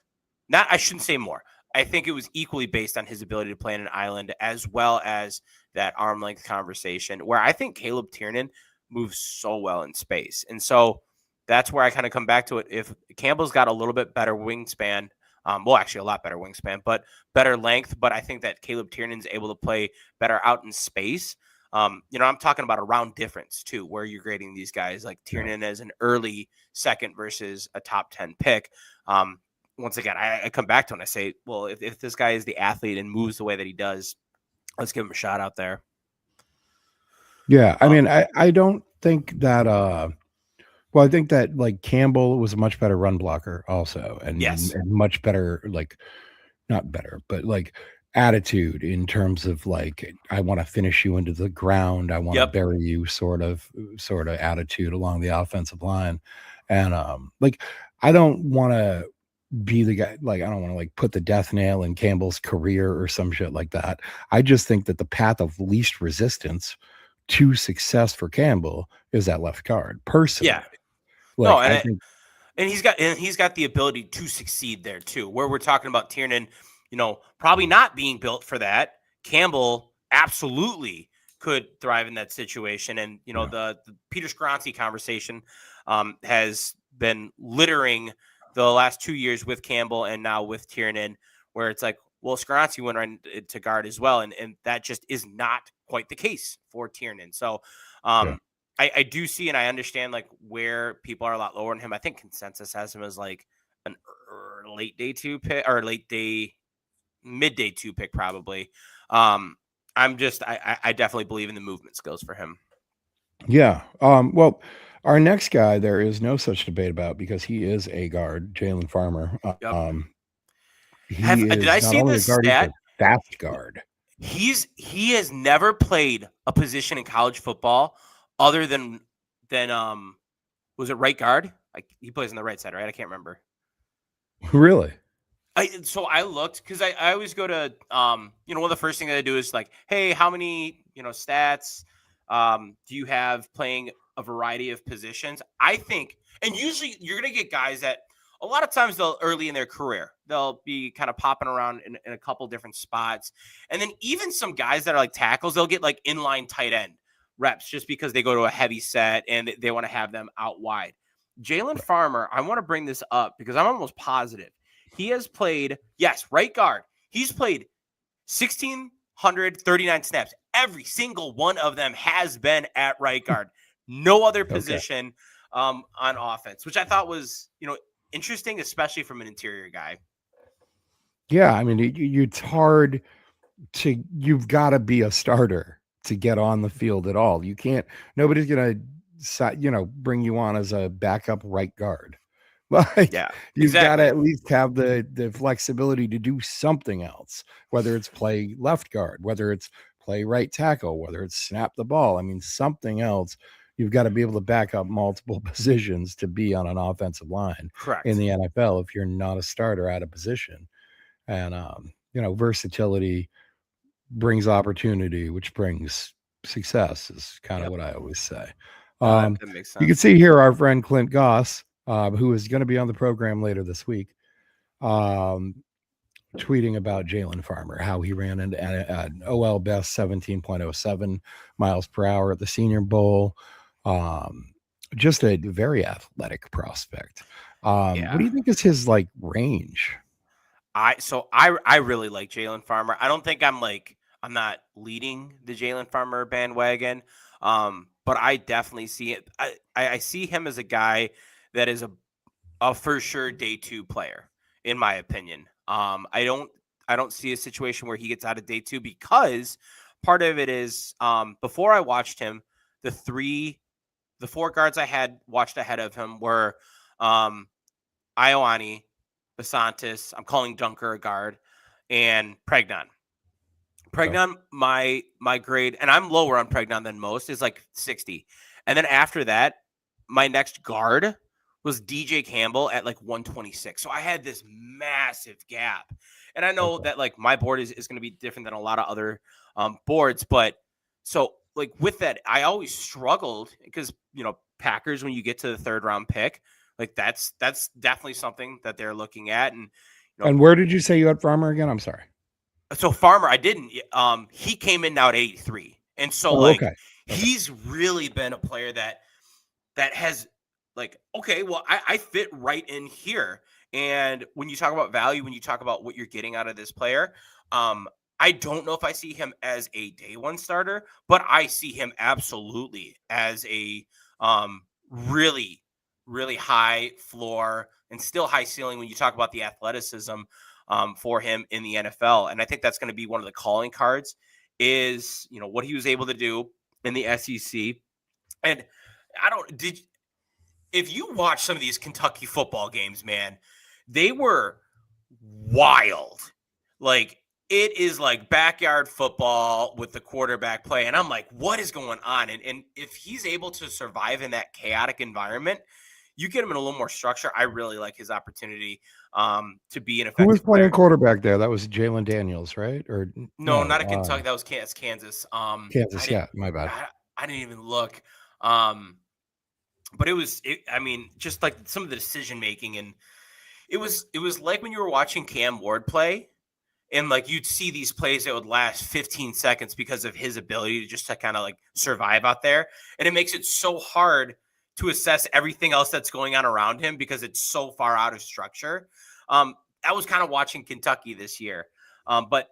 B: not. I shouldn't say more. I think it was equally based on his ability to play on an island as well as that arm length conversation where I think Caleb Tiernan moves so well in space. And so that's where I kind of come back to it. If Campbell's got a little bit better wingspan, well, actually a lot better wingspan, but better length. But I think that Caleb Tiernan's able to play better out in space. I'm talking about a round difference too, where you're grading these guys like Tiernan as an early second versus a top 10 pick. Once again, I come back to it and I say, well, if this guy is the athlete and moves the way that he does, let's give him a shot out there.
A: Yeah. I mean, I don't think that, well, I think that like Campbell was a much better run blocker also, and much better, like not better, but like attitude in terms of like, I want to finish you into the ground. I want to bury you sort of attitude along the offensive line. And like, I don't want to be the guy, like I don't want to like put the death nail in Campbell's career or some shit like that. I just think that the path of least resistance to success for Campbell is that left guard personally.
B: Yeah.
A: Like,
B: and he's got the ability to succeed there too, where we're talking about Tiernan, probably not being built for that. Campbell absolutely could thrive in that situation. And, the Peter Skoronski conversation has been littering the last 2 years with Campbell and now with Tiernan, where it's like, well, Skoronski went right to guard as well. And that just is not quite the case for Tiernan. So I do see and I understand like where people are a lot lower than him. I think consensus has him as like an late day 2 pick or midday 2 pick probably. I definitely believe in the movement skills for him.
A: Yeah. Well, our next guy, there is no such debate about because he is a guard, Jalen Farmer.
B: Did I see this stat?
A: Fast guard.
B: He has never played a position in college football other than was it right guard? He plays on the right side, right? I can't remember.
A: Really?
B: So I looked because I always go to one of the first things I do is like, hey, how many stats do you have playing a variety of positions? I think, and usually you're gonna get guys that a lot of times they'll early in their career they'll be kind of popping around in a couple different spots, and then even some guys that are like tackles, they'll get like inline tight end reps just because they go to a heavy set and they want to have them out wide. Jalen Farmer, I want to bring this up because I'm almost positive he has played, right guard. He's played 1,639 snaps. Every single one of them has been at right guard. No other position on offense, which I thought was, interesting, especially from an interior guy.
A: Yeah, I mean, it's hard you've got to be a starter to get on the field at all. You can't, nobody's going to, bring you on as a backup right guard. Like, you've got to at least have the flexibility to do something else, whether it's play left guard, whether it's play right tackle, whether it's snap the ball. I mean, something else. You've got to be able to back up multiple positions to be on an offensive line.
B: Correct.
A: In the NFL if you're not a starter at a position. And, versatility brings opportunity, which brings success is kind of what I always say.
B: That makes sense.
A: You can see here our friend Clint Goss, who is going to be on the program later this week, tweeting about Jalen Farmer, how he ran into an OL best 17.07 miles per hour at the Senior Bowl. Just a very athletic prospect. What do you think is his like range?
B: I really like Jalen Farmer. I don't think I'm not leading the Jalen Farmer bandwagon. But I definitely see it. I see him as a guy that is a for sure day 2 player, in my opinion. I don't see a situation where he gets out of day 2 because part of it is before I watched him, the 4 guards I had watched ahead of him were Ioane, Basantis, I'm calling Dunker a guard, and Pregnon. Pregnon, my grade, and I'm lower on Pregnon than most, is like 60. And then after that, my next guard was DJ Campbell at like 126. So I had this massive gap. And I know
A: Okay.
B: that like my board is going to be different than a lot of other boards. But so like with that, I always struggled because, Packers, when you get to the third round pick, like that's definitely something that they're looking at. And,
A: And where did you say you had Farmer again? I'm sorry.
B: so Farmer, I didn't. He came in now at 83, and so
A: Oh,
B: like
A: okay. Okay.
B: he's really been a player that has like, okay, well, I fit right in here. And when you talk about value, when you talk about what you're getting out of this player, I don't know if I see him as a day one starter, but I see him absolutely as a really, really high floor and still high ceiling when you talk about the athleticism for him in the NFL. And I think that's going to be one of the calling cards is, what he was able to do in the SEC. And if you watch some of these Kentucky football games, man, they were wild. Like, it is like backyard football with the quarterback play. And I'm like, what is going on? And if he's able to survive in that chaotic environment, you get him in a little more structure. I really like his opportunity to be an
A: Who was
B: effective
A: playing
B: player.
A: quarterback there? That was Jalen Daniels, right? Or
B: No,
A: no?
B: not a Kentucky. That was Kansas.
A: Kansas. Yeah, my bad.
B: I didn't even look. But I mean, just like some of the decision making, and it was like when you were watching Cam Ward play, and like you'd see these plays that would last 15 seconds because of his ability to just to kind of like survive out there, and it makes it so hard to assess everything else that's going on around him because it's so far out of structure. I was kind of watching Kentucky this year, but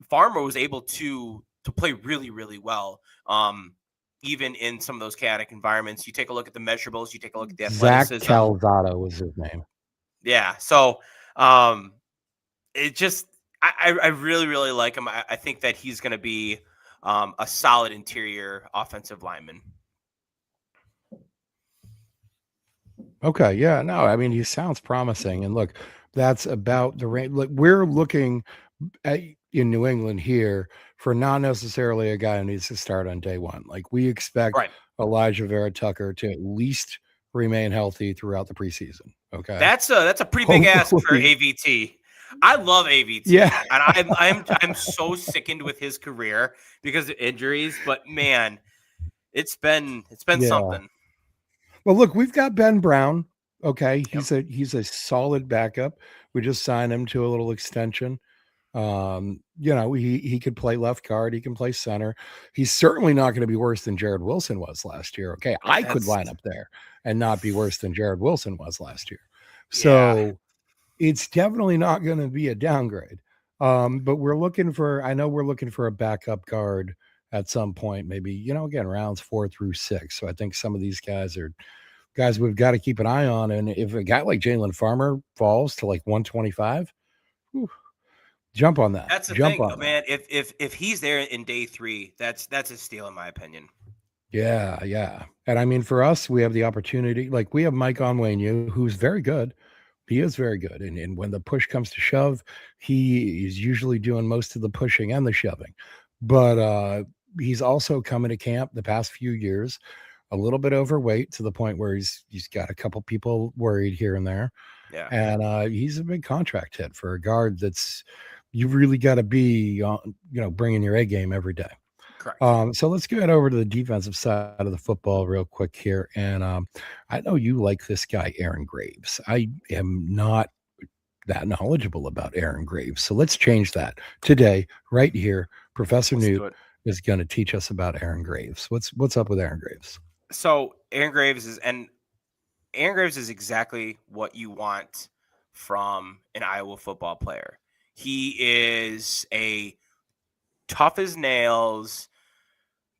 B: Farmer was able to play really, really well. Even in some of those chaotic environments, you take a look at the measurables, you take a look at the
A: Zach
B: athleticism.
A: Calzado was his name.
B: Yeah. So it just, I really, really like him. I think that he's going to be a solid interior offensive lineman.
A: Okay. Yeah. No, I mean, he sounds promising. And look, that's about the range. Like we're looking at, in New England here for not necessarily a guy who needs to start on day one. Like we expect
B: Right.
A: Elijah Vera Tucker to at least remain healthy throughout the preseason. Okay.
B: That's a pretty big ask for
A: Hopefully.
B: AVT. I love AVT,
A: Yeah.
B: and I'm so sickened with his career because of injuries. But man, it's been
A: Yeah.
B: something.
A: Well, look, we've got Ben Brown. Okay.
B: Yep.
A: He's a solid backup. We just signed him to a little extension. He could play left guard, he can play center. He's certainly not going to be worse than Jared Wilson was last year. Okay. I could line up there and not be worse than Jared Wilson was last year. So it's definitely not going to be a downgrade. But we're looking for a backup guard at some point, maybe, again, rounds 4 through 6. So I think some of these guys are guys we've got to keep an eye on. And if a guy like Jalen Farmer falls to like 125, jump on that.
B: That's the
A: Jump
B: thing,
A: on
B: man. If he's there in day 3, that's a steal in my opinion.
A: Yeah, yeah. And I mean, for us, we have the opportunity. Like we have Mike Onwenu, who's very good. He is very good. And when the push comes to shove, he is usually doing most of the pushing and the shoving. But he's also coming to camp the past few years, a little bit overweight to the point where he's got a couple people worried here and there.
B: Yeah.
A: And he's a big contract hit for a guard that's you really got to be bringing your A game every day.
B: Correct.
A: So let's get over to the defensive side of the football real quick here. And I know you like this guy, Aaron Graves. I am not that knowledgeable about Aaron Graves. So let's change that today, right here. Professor Newt is going to teach us about Aaron Graves. What's up with Aaron Graves?
B: So Aaron Graves is exactly what you want from an Iowa football player. He is a tough as nails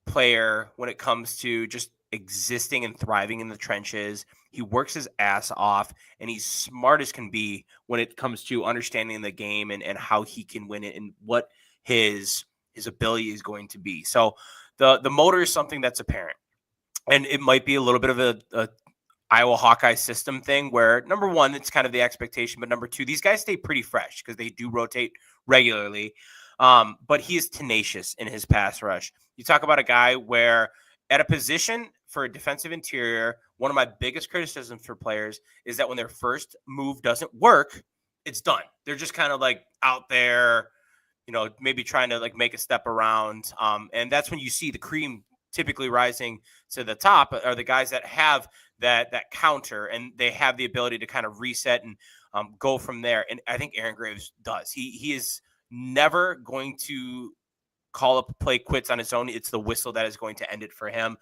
B: player when it comes to just existing and thriving in the trenches. He works his ass off, and he's smart as can be when it comes to understanding the game and how he can win it and what his ability is going to be. So the motor is something that's apparent. And it might be a little bit of a Iowa Hawkeye system thing where, number one, it's kind of the expectation, but number two, these guys stay pretty fresh because they do rotate regularly. But he is tenacious in his pass rush. You talk about a guy where at a position for a defensive interior, one of my biggest criticisms for players is that when their first move doesn't work, it's done. They're just kind of like out there, maybe trying to like make a step around. And that's when you see the cream typically rising to the top are the guys that have that counter, and they have the ability to kind of reset and go from there. And I think Aaron Graves does. He is never going to call up play quits on his own. It's the whistle that is going to end it for him.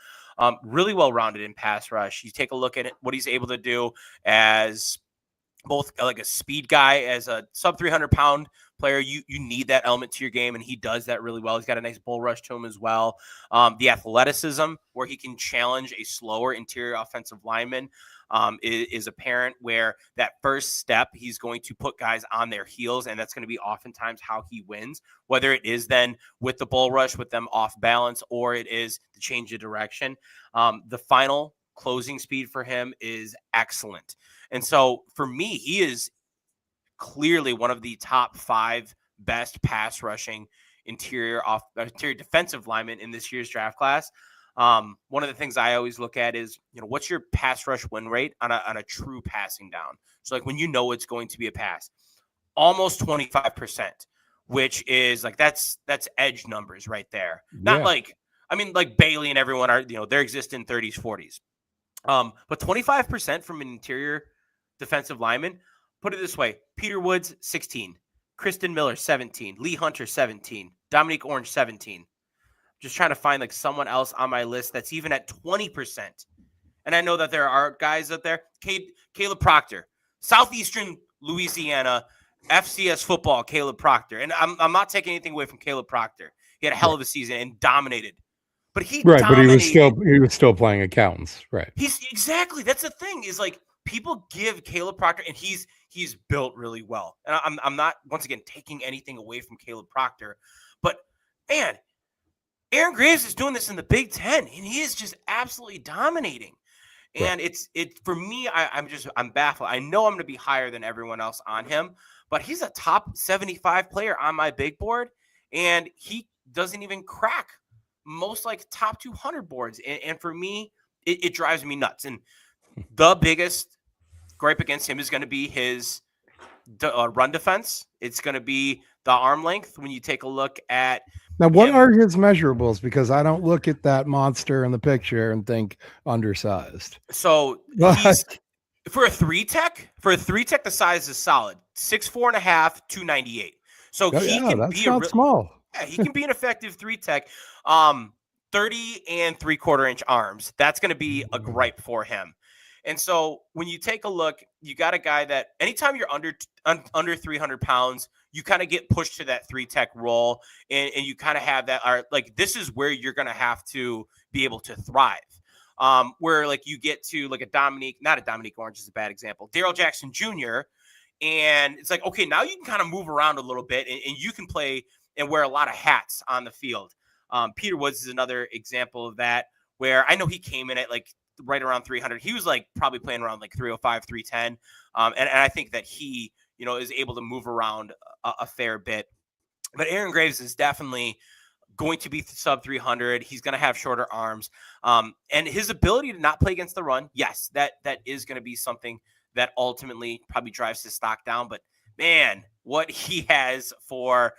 B: Really well-rounded in pass rush. You take a look at it, what he's able to do as both like a speed guy, as a sub 300-pound player. You need that element to your game, and he does that really well. He's got a nice bull rush to him as well. The athleticism, where he can challenge a slower interior offensive lineman, is apparent, where that first step, he's going to put guys on their heels, and that's going to be oftentimes how he wins, whether it is then with the bull rush, with them off balance, or it is the change of direction. The final closing speed for him is excellent. And so for me, he is clearly one of the top 5 best pass rushing interior defensive linemen in this year's draft class. One of the things I always look at is, what's your pass rush win rate on a true passing down? So like when it's going to be a pass, almost 25%, which is like, that's edge numbers right there. Not like Bailey and everyone are, they exist in 30s, 40s. But 25% from an interior defensive lineman. Put it this way: Peter Woods, 16, Kristen Miller, 17, Lee Hunter, 17, Dominique Orange, 17. Just trying to find like someone else on my list that's even at 20%. And I know that there are guys out there. Caleb Proctor, Southeastern Louisiana, FCS football, Caleb Proctor. And I'm not taking anything away from Caleb Proctor. He had a hell of a season and dominated. But he
A: was still playing accountants, right?
B: He's exactly, that's the thing, is like people give Caleb Proctor, and he's built really well. And I'm not, once again, taking anything away from Caleb Proctor, but man, Aaron Graves is doing this in the Big Ten, and he is just absolutely dominating. And it's for me, I'm baffled. I know I'm going to be higher than everyone else on him, but he's a top 75 player on my big board, and he doesn't even crack most like top 200 boards. And for me, it drives me nuts. And the biggest gripe against him is going to be his run defense. It's going to be the arm length. When you take a look at
A: now, what are his measurables? Because I don't look at that monster in the picture and think undersized.
B: So for a 3-tech, the size is solid. 6'4.5", 298. So he can be
A: small.
B: Yeah, he can be an effective 3-tech. 30 and 3/4-inch arms. That's going to be a gripe for him. And so when you take a look, you got a guy that anytime you're under 300 pounds, you kind of get pushed to that 3-tech role, and you kind of have that, like, this is where you're going to have to be able to thrive. Where like you get to like not a Dominique Orange is a bad example, Daryl Jackson Jr., and it's like, okay, now you can kind of move around a little bit, and you can play and wear a lot of hats on the field. Peter Woods is another example of that, where I know he came in at like right around 300. He was like probably playing around like 305, 310. And I think that he, is able to move around a fair bit. But Aaron Graves is definitely going to be sub 300. He's going to have shorter arms. And his ability to not play against the run, yes, that is going to be something that ultimately probably drives his stock down. But man, what he has for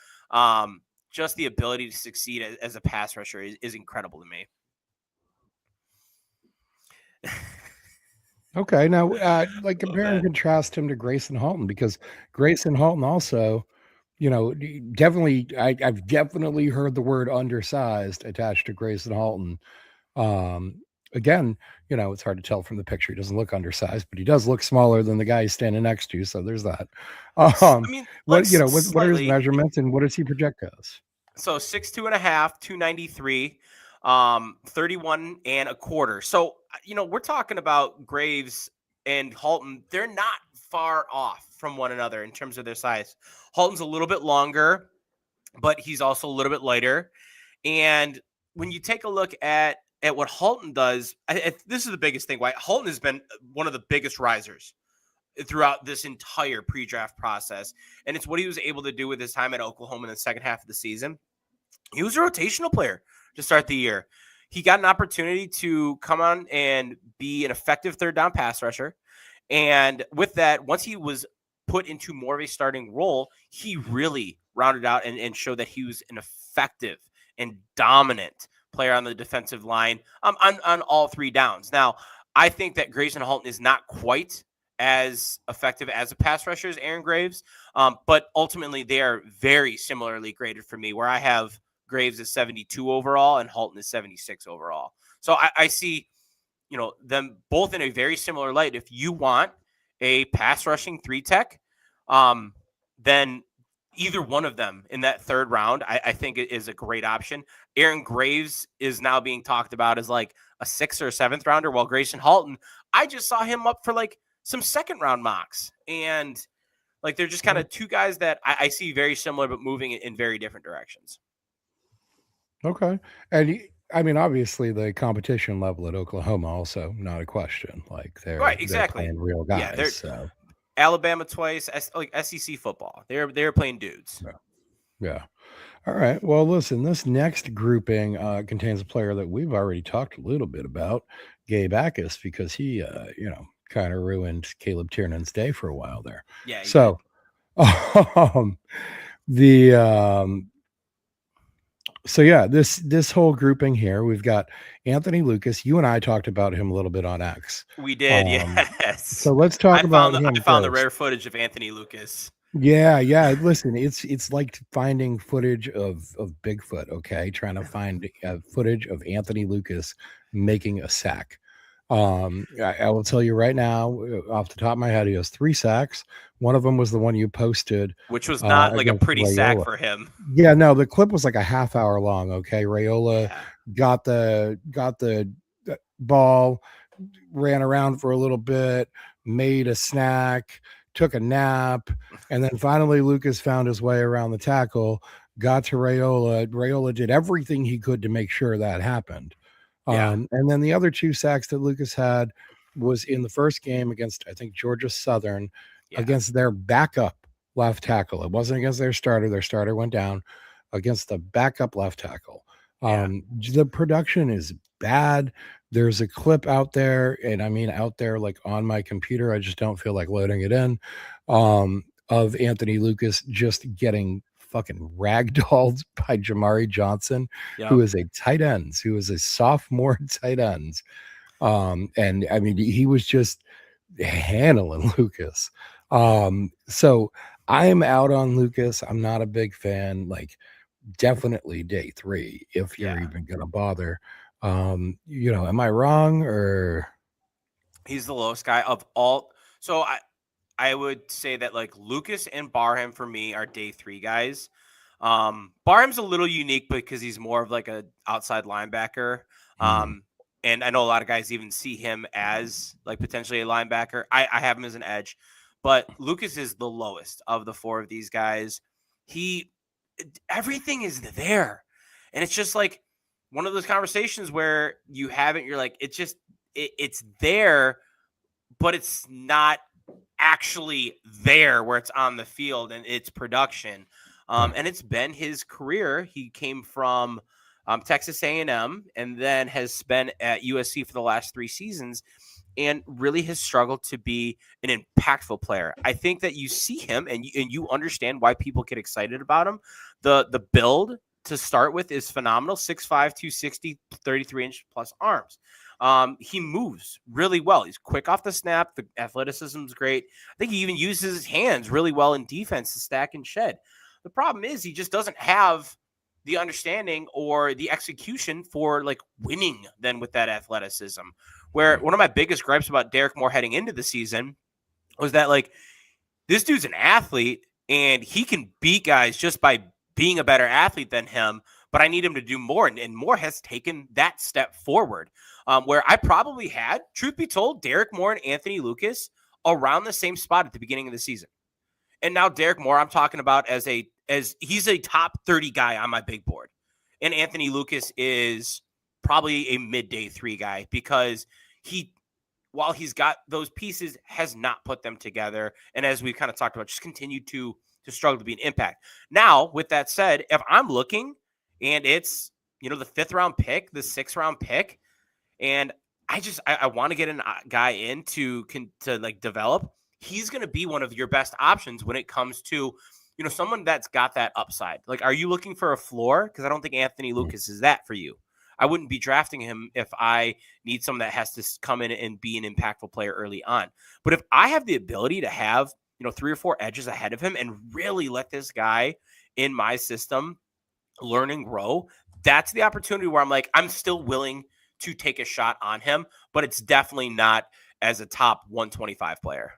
B: just the ability to succeed as a pass rusher is incredible to me.
A: Okay, now like compare and contrast him to Grayson Halton, because Grayson Halton also, definitely, I've definitely heard the word undersized attached to Grayson Halton. Again, it's hard to tell from the picture. He doesn't look undersized, but he does look smaller than the guy he's standing next to. So there's that. What are his measurements and what does he project as?
B: So 6'2.5", 293, 31 and a quarter. So, we're talking about Graves and Halton. They're not far off from one another in terms of their size. Halton's a little bit longer, but he's also a little bit lighter. And when you take a look at what Halton does, this is the biggest thing. Why Halton has been one of the biggest risers throughout this entire pre-draft process. And it's what he was able to do with his time at Oklahoma in the second half of the season. He was a rotational player to start the year. he got an opportunity to come on and be an effective third down pass rusher. And with that, once he was put into more of a starting role, he really rounded out and showed that he was an effective and dominant player on the defensive line on all three downs. Now, I think that Grayson Halton is not quite as effective as a pass rusher as Aaron Graves, but ultimately they are very similarly graded for me, where I have Graves is 72 overall and Halton is 76 overall. So I see, them both in a very similar light. If you want a pass rushing 3-tech, then either one of them in that third round, I think it is a great option. Aaron Graves is now being talked about as like a 6th or 7th rounder, while Grayson Halton, I just saw him up for like some 2nd round mocks. And like, they're just kind of two guys that I see very similar, but moving in very different directions.
A: Okay. And I mean, obviously, the competition level at Oklahoma also not a question. Like
B: Right,
A: they're
B: exactly.
A: playing real
B: Yeah, they're
A: guys. So
B: Alabama twice, like SEC football. They're playing dudes.
A: yeah. All right. Well, listen, this next grouping contains a player that we've already talked a little bit about, Gabe Backus, because he, kind of ruined Caleb Tiernan's day for a while there.
B: Yeah, he
A: So, the so yeah, this whole grouping here, we've got Anthony Lucas. You and I talked about him a little bit on X.
B: We did, yes.
A: So let's talk about him
B: I found the
A: first.
B: rare footage of Anthony Lucas.
A: Yeah. Listen, it's like finding footage of Bigfoot. Okay, trying to find footage of Anthony Lucas making a sack. I will tell you right now, off the top of my head, he has 3 sacks. One of them was the one you posted,
B: Which was not like a
A: against
B: pretty sack
A: Rayola.
B: for him.
A: Yeah, no, the clip was like a half hour long. Okay, Rayola
B: Yeah.
A: got the ball, ran around for a little bit, made a snack, took a nap, and then finally Lucas found his way around the tackle, got to Rayola. Rayola did everything he could to make sure that happened.
B: Yeah.
A: And then the other 2 sacks that Lucas had was in the first game against, I think, Georgia Southern,
B: Yeah.
A: against their backup left tackle. It wasn't against their starter. Their starter went down, against the backup left tackle. The production is bad. There's a clip out there, and I mean out there like on my computer. I just don't feel like loading it in, of Anthony Lucas just getting fucking ragdolled by Jamari Johnson, who
B: Yep.
A: is a tight end, who is a sophomore tight end. And I mean, he was just handling Lucas. So I'm out on Lucas. I'm not a big fan. Like, definitely day 3, if you're
B: Yeah.
A: even gonna bother. Am I wrong or
B: He's the lowest guy of all. So I would say that like Lucas and Barham for me are day 3 guys. Barham's a little unique because he's more of like a outside linebacker. And I know a lot of guys even see him as like potentially a linebacker. I have him as an edge, but Lucas is the lowest of the 4 of these guys. Everything is there. And it's just like one of those conversations where you haven't, you're like, it's there, but it's not actually there where it's on the field and it's production. And it's been his career. He came from Texas A&M and then has been at USC for the last 3 seasons and really has struggled to be an impactful player. I think that you see him and you understand why people get excited about him. The build to start with is phenomenal. 6'5", 260, 33-inch plus arms. He moves really well. He's quick off the snap. The athleticism is great. I think he even uses his hands really well in defense to stack and shed. The problem is he just doesn't have the understanding or the execution for like winning then with that athleticism. Where one of my biggest gripes about Derek Moore heading into the season was that like this dude's an athlete and he can beat guys just by being a better athlete than him, but I need him to do more. And Moore has taken that step forward. Where I probably had, truth be told, Derek Moore and Anthony Lucas around the same spot at the beginning of the season. And now Derek Moore, I'm talking about as he's a top 30 guy on my big board. And Anthony Lucas is probably a mid-day 3 guy because while he's got those pieces, has not put them together. And as we kind of talked about, just continued to struggle to be an impact. Now, with that said, if I'm looking and it's the 5th-round pick, the 6th-round pick, and I want to get a guy in to like develop. He's going to be one of your best options when it comes to, someone that's got that upside. Like, are you looking for a floor? Because I don't think Anthony Lucas is that for you. I wouldn't be drafting him if I need someone that has to come in and be an impactful player early on. But if I have the ability to have, 3 or 4 edges ahead of him and really let this guy in my system learn and grow, that's the opportunity where I'm like, I'm still willing to take a shot on him, but it's definitely not as a top 125 player.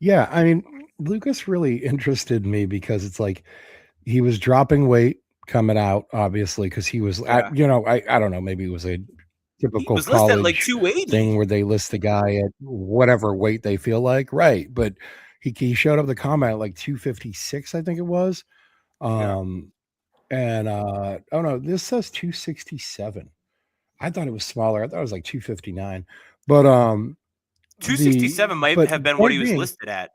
A: Yeah, I mean, Lucas really interested me because it's like he was dropping weight coming out, obviously, because he was
B: Yeah.
A: I don't know, maybe it was a
B: He
A: typical
B: was listed at like
A: college
B: 280.
A: thing where they list the guy at whatever weight they feel like, right? But he showed up at the combine at like 256, I think it was.
B: Yeah.
A: And oh no, this says 267. I thought it was smaller. I thought it was like 259. But
B: 267 might have been what he
A: point
B: was
A: being,
B: listed at.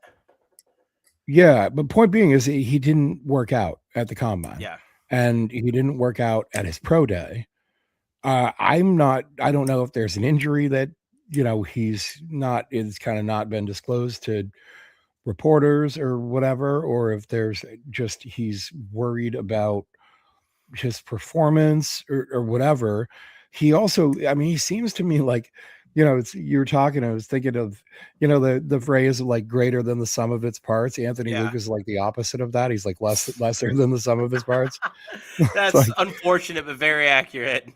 A: yeah, but point being is he didn't work out at the combine,
B: Yeah.
A: and he didn't work out at his pro day. I don't know if there's an injury that, he's not, it's kind of not been disclosed to reporters or whatever, or if there's just he's worried about his performance or whatever. He also, I mean, he seems to me like, it's you're talking, I was thinking of, the phrase like greater than the sum of its parts. Anthony
B: Yeah.
A: Lucas is like the opposite of that. He's like lesser than the sum of his parts. It's
B: That's
A: like,
B: unfortunate, but very accurate.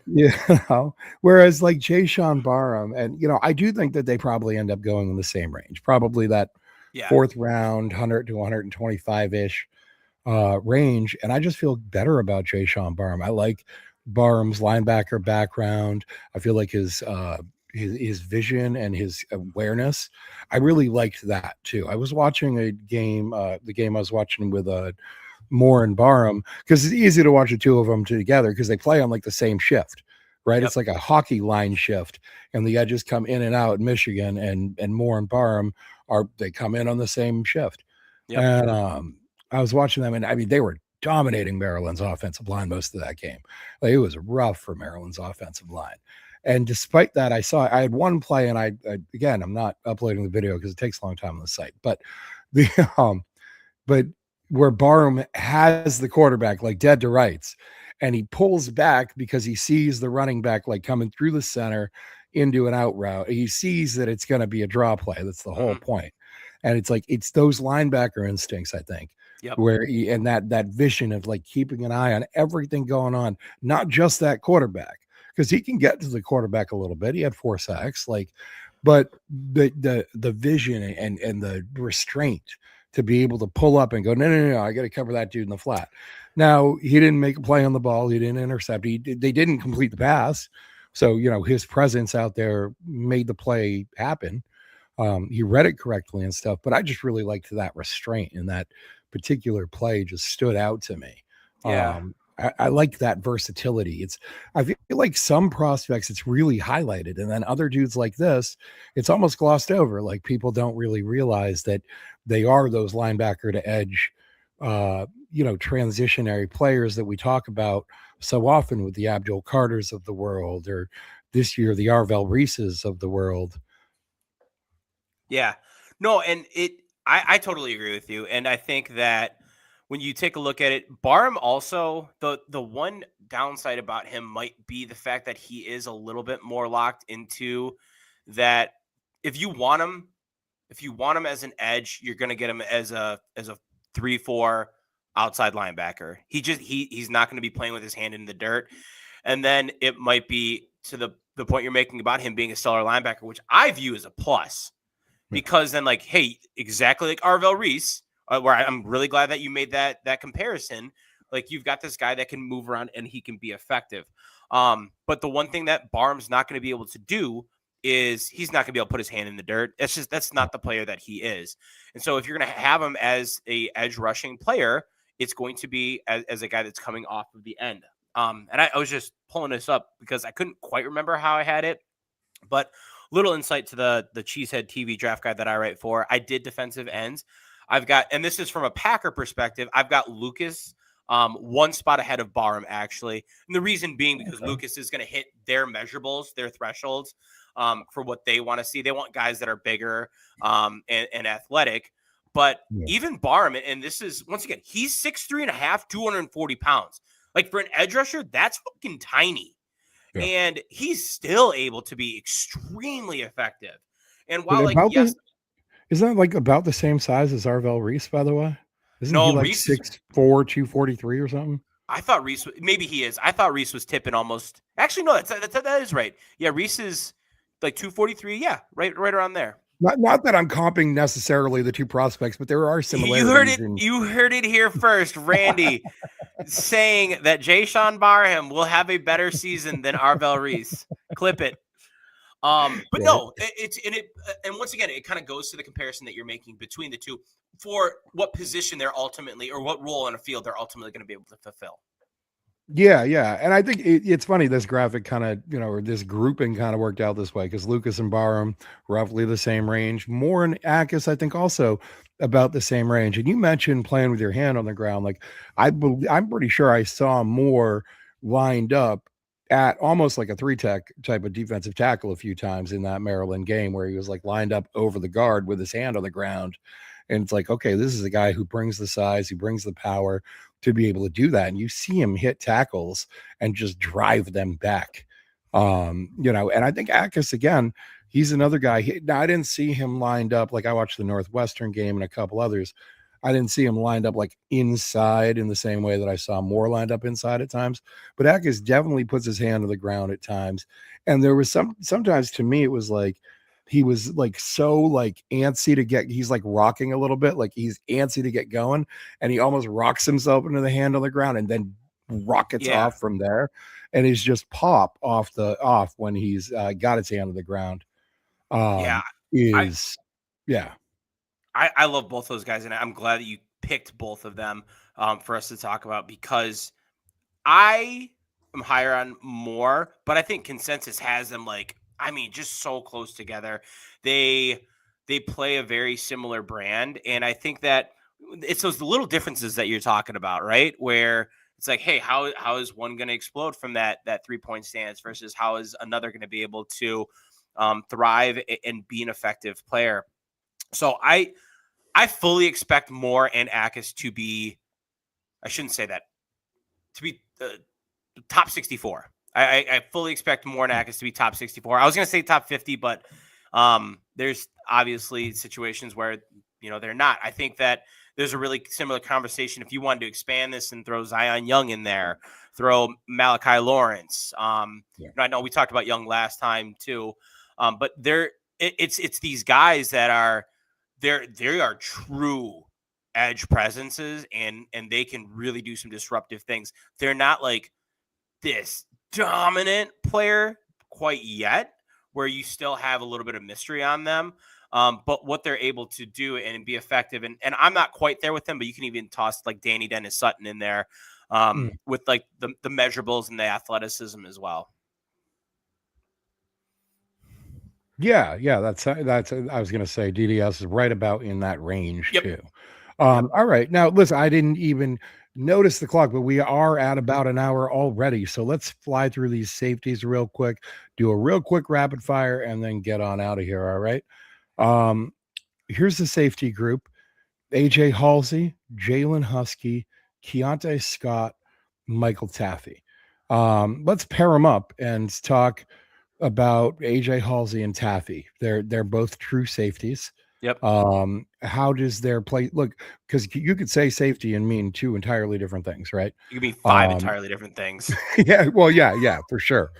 A: whereas like Jay Sean Barham, and I do think that they probably end up going in the same range, probably that
B: Yeah.
A: 4th round, 100 to 125 ish range. And I just feel better about Jay Sean Barham. I like Barham's linebacker background. I feel like his vision and his awareness. I really liked that too. I was watching a game, the game I was watching with Moore and Barham, because it's easy to watch the two of them together because they play on like the same shift, right?
B: Yep.
A: It's like a hockey line shift, and the edges come in and out. Michigan and Moore and Barham they come in on the same shift.
B: Yep.
A: And I was watching them, and I mean, they were dominating Maryland's offensive line most of that game. Like, it was rough for Maryland's offensive line. And despite that, I had one play, and I again, I'm not uploading the video because it takes a long time on the site, but the but where Barham has the quarterback like dead to rights, and he pulls back because he sees the running back like coming through the center into an out route. He sees that it's going to be a draw play. That's the whole point. And it's like, it's those linebacker instincts, I think,
B: Yep.
A: where and that vision of like keeping an eye on everything going on, not just that quarterback, because he can get to the quarterback a little bit. He had 4 sacks, but the vision and the restraint to be able to pull up and go, no, I got to cover that dude in the flat. Now, he didn't make a play on the ball. He didn't intercept. They didn't complete the pass. So, his presence out there made the play happen. He read it correctly and stuff, but I just really liked that restraint, and that particular play just stood out to me.
B: Yeah.
A: I like that versatility. I feel like some prospects it's really highlighted, and then other dudes like this, it's almost glossed over. Like, people don't really realize that they are those linebacker to edge, transitionary players that we talk about so often with the Abdul Carters of the world, or this year the Arvell Reeses of the world.
B: Yeah. No, and I totally agree with you. And I think that when you take a look at it, Barham also, the one downside about him might be the fact that he is a little bit more locked into that. If you want him as an edge, you're going to get him as a 3-4 outside linebacker. He's not going to be playing with his hand in the dirt. And then it might be to the point you're making about him being a stellar linebacker, which I view as a plus. Because then, like, hey, exactly like Arvell Reese, where I'm really glad that you made that comparison. Like, you've got this guy that can move around and he can be effective. But the one thing that Barham's not going to be able to do is he's not going to be able to put his hand in the dirt. That's not the player that he is. And so if you're going to have him as a edge rushing player, it's going to be as a guy that's coming off of the end. And I was just pulling this up because I couldn't quite remember how I had it, but little insight to the Cheesehead TV draft guide that I write for. I did defensive ends. I've got, and this is from a Packer perspective, I've got Lucas one spot ahead of Barham, actually. And the reason being because
A: Okay.
B: Lucas is going to hit their measurables, their thresholds for what they want to see. They want guys that are bigger and athletic. But
A: Yeah.
B: even Barham, and this is, once again, he's 6'3.5", 240 pounds. Like for an edge rusher, that's fucking tiny.
A: Yeah.
B: And he's still able to be extremely effective. And
A: But
B: while, like,
A: about
B: yes,
A: the isn't that like about the same size as Arvell Reese, by the way? Isn't he
B: no,
A: like
B: Reese is
A: 6'4", 243 or something?
B: I thought Reese, maybe he is. I thought Reese was tipping almost. Actually, no, that is right. Yeah, Reese is like 243. Yeah, right around there.
A: Not that I'm comping necessarily the two prospects, but there are
B: You heard
A: similarities
B: it.
A: in.
B: You heard it here first. Randy saying that Jay Sean Barham will have a better season than Arvell Reese. Clip it. But
A: Yeah.
B: no, and once again, it kind of goes to the comparison that you're making between the two for what position they're ultimately, or what role in a field they're ultimately going to be able to fulfill.
A: Yeah, yeah. And I think it's funny this graphic kind of, or this grouping kind of worked out this way because Lucas and Barham roughly the same range. Moore and Akis, I think, also about the same range. And you mentioned playing with your hand on the ground. Like I'm pretty sure I saw Moore lined up at almost like a three tech type of defensive tackle a few times in that Maryland game where he was like lined up over the guard with his hand on the ground. And it's like, okay, this is a guy who brings the size, who brings the power to be able to do that. And you see him hit tackles and just drive them back. And I think Akis again, he's another guy. Now I didn't see him lined up like I watched the Northwestern game and a couple others. I didn't see him lined up like inside in the same way that I saw Moore lined up inside at times. But Akis definitely puts his hand on the ground at times. And there was sometimes to me it was like he was like so like antsy to get he's like rocking a little bit, like he's antsy to get going, and he almost rocks himself into the hand on the ground and then rockets
B: Yeah,
A: off from there. And he's just pop off when he's got his hand on the ground.
B: yeah. I
A: Is yeah.
B: I love both those guys, and I'm glad that you picked both of them for us to talk about because I am higher on Moore, but I think consensus has them like, I mean, just so close together. They play a very similar brand, and I think that it's those little differences that you're talking about, right? Where it's like, hey, how is one going to explode from that 3-point stance versus how is another going to be able to thrive and be an effective player? So I fully expect Moore and Akis to be, I shouldn't say that, to be top 64. I fully expect Moore and Akis to be top 64. I was going to say top 50, but there's obviously situations where, they're not. I think that there's a really similar conversation. If you wanted to expand this and throw Zion Young in there, throw Malachi Lawrence. I know we talked about Young last time too, but it's these guys that are, they are true edge presences and they can really do some disruptive things. They're not like this dominant player quite yet, where you still have a little bit of mystery on them. But what they're able to do and be effective, and I'm not quite there with them, but you can even toss like Danny Dennis Sutton in there with like the measurables and the athleticism as well.
A: Yeah, that's I was gonna say DDS is right about in that range
B: Yep.
A: too. All right. Now listen, I didn't even notice the clock, but we are at about an hour already. So let's fly through these safeties real quick, do a real quick rapid fire, and then get on out of here. All right. Um, Here's the safety group: AJ Halsey, Jalen Husky, Keontae Scott, Michael Taffy. Let's pair them up and talk about AJ Halsey and Taffy. They're both true safeties.
B: Yep.
A: How does their play look? Because you could say safety and mean two entirely different things, right?
B: You can be five entirely different things.
A: Yeah, well, yeah, for sure.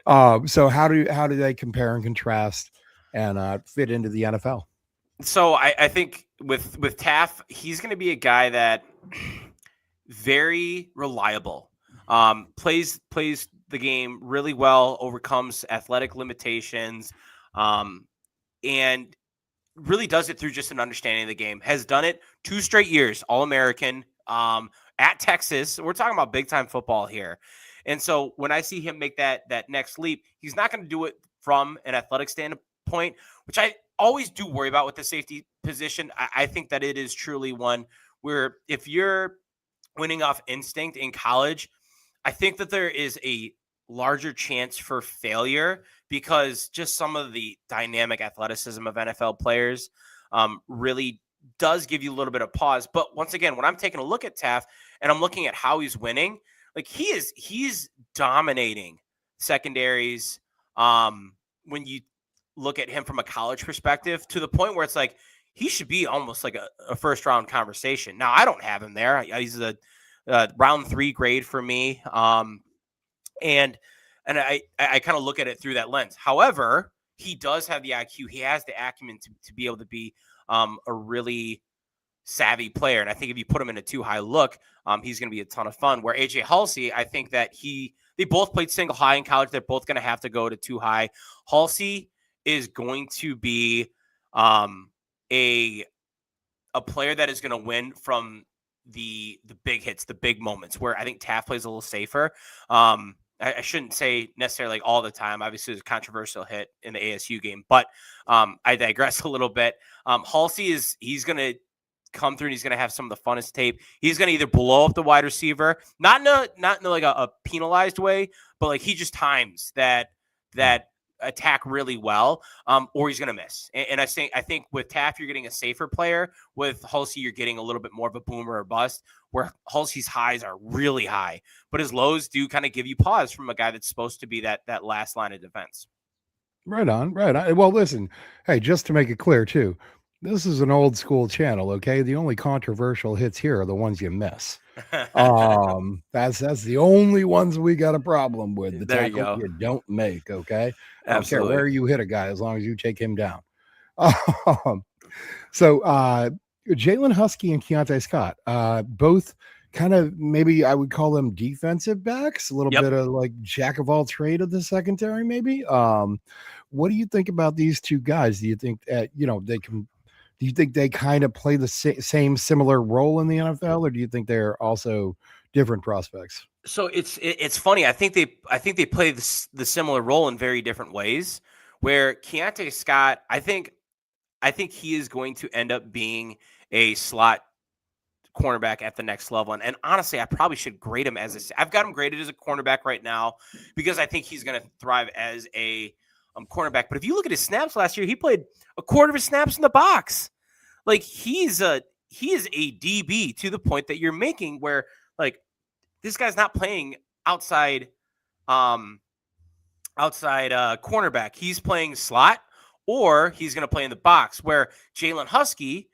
A: So how do they compare and contrast and fit into the NFL?
B: So I think with Taff, he's going to be a guy that very reliable. Plays the game really well, overcomes athletic limitations, and really does it through just an understanding of the game. Has done it 2 straight years, All-American at Texas. We're talking about big time football here. And so when I see him make that next leap, he's not going to do it from an athletic standpoint, which always do worry about with the safety position. I think that it is truly one where if you're winning off instinct in college, I think that there is a larger chance for failure because just some of the dynamic athleticism of NFL players really does give you a little bit of pause. But once again, when I'm taking a look at Taft and I'm looking at how he's winning, like he's dominating secondaries. When you look at him from a college perspective, to the point where it's like he should be almost like a first round conversation. Now I don't have him there. He's a round 3 grade for me. And I kind of look at it through that lens. However, he does have the IQ. He has the acumen to be able to be a really savvy player. And I think if you put him in a too high look, he's going to be a ton of fun. Where AJ Halsey, I think that they both played single high in college. They're both going to have to go to too high. Halsey is going to be a player that is going to win from the big hits, the big moments, where I think Taft plays a little safer. I shouldn't say necessarily like all the time. Obviously, there's a controversial hit in the ASU game, but I digress a little bit. Halsey he's going to come through and he's going to have some of the funnest tape. He's going to either blow up the wide receiver, not in like a penalized way, but like he just times that attack really well, or he's going to miss. And I think with Taft, you're getting a safer player. With Halsey, you're getting a little bit more of a boomer or bust, where Halsey's highs are really high, but his lows do kind of give you pause from a guy that's supposed to be that last line of defense.
A: Right on, right on. Well, listen, hey, just to make it clear too, this is an old school channel, okay? The only controversial hits here are the ones you miss. That's the only ones we got a problem with. The
B: There you
A: tackle
B: go.
A: you don't make, okay? I don't care
B: Absolutely.
A: where you hit a guy as long as you take him down. So Jalen Husky and Keontae Scott, both kind of, maybe I would call them defensive backs, a little
B: Yep.
A: bit of like jack of all trade of the secondary, maybe. What do you think about these two guys? Do you think do you think they kind of play the same similar role in the NFL, or do you think they're also different prospects?
B: So it's funny. I think they play the similar role in very different ways. Where Keontae Scott, I think he is going to end up being a slot cornerback at the next level. And honestly, I probably should grade him I've got him graded as a cornerback right now because I think he's going to thrive as a cornerback. But if you look at his snaps last year, he played a quarter of his snaps in the box. Like he is a DB to the point that you're making, where like this guy's not playing outside cornerback. He's playing slot, or he's going to play in the box, where Jalen Husky,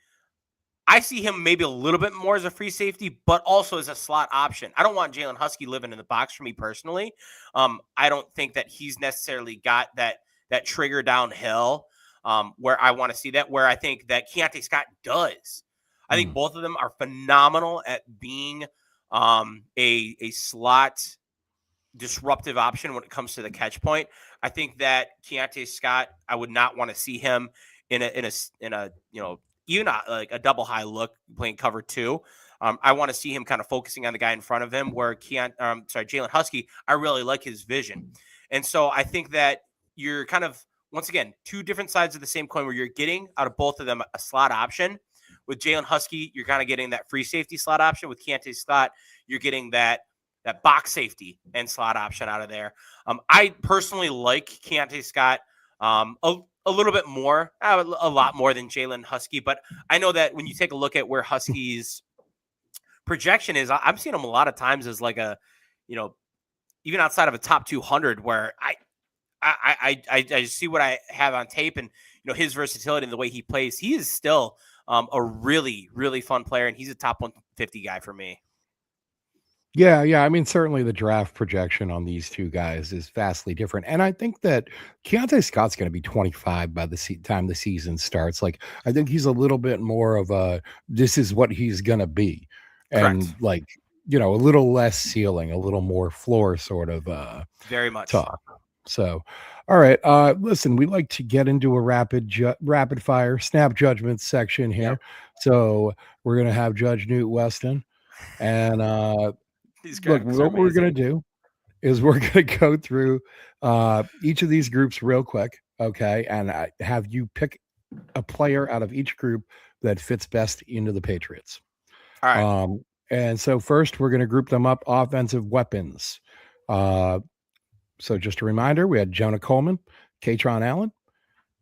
B: I see him maybe a little bit more as a free safety, but also as a slot option. I don't want Jalen Husky living in the box for me personally. I don't think that he's necessarily got that trigger downhill where I want to see that, where I think that Keontae Scott does. I think both of them are phenomenal at being a slot disruptive option when it comes to the catch point. I think that Keontae Scott, I would not want to see him in a even like a double high look playing cover 2. I want to see him kind of focusing on the guy in front of him, where Jalen Husky, I really like his vision. And so I think that you're kind of, once again, two different sides of the same coin, where you're getting out of both of them a slot option. With Jalen Husky, you're kind of getting that free safety slot option. With Keontae Scott, you're getting that box safety and slot option out of there. I personally like Keontae Scott a little bit more, a lot more than Jalen Husky. But I know that when you take a look at where Husky's projection is, I've seen him a lot of times as like a, even outside of a top 200, where I see what I have on tape, and his versatility and the way he plays. He is still a really, really fun player, and he's a top 150 guy for me.
A: Yeah. I mean, certainly the draft projection on these two guys is vastly different. And I think that Keontae Scott's going to be 25 by the time the season starts. Like, I think he's a little bit more of this is what he's going to be. And
B: Correct.
A: like, a little less ceiling, a little more floor sort of
B: Very much
A: talk. So, all right. Listen, we like to get into a rapid fire snap judgment section here.
B: Yep.
A: So we're going to have Judge Newt Weston. And look, what we're going to do is we're going to go through each of these groups real quick. Okay. And have you pick a player out of each group that fits best into the Patriots.
B: All right.
A: And so first, we're going to group them up offensive weapons. Uh, so just a reminder, we had Jonah Coleman, Katron Allen,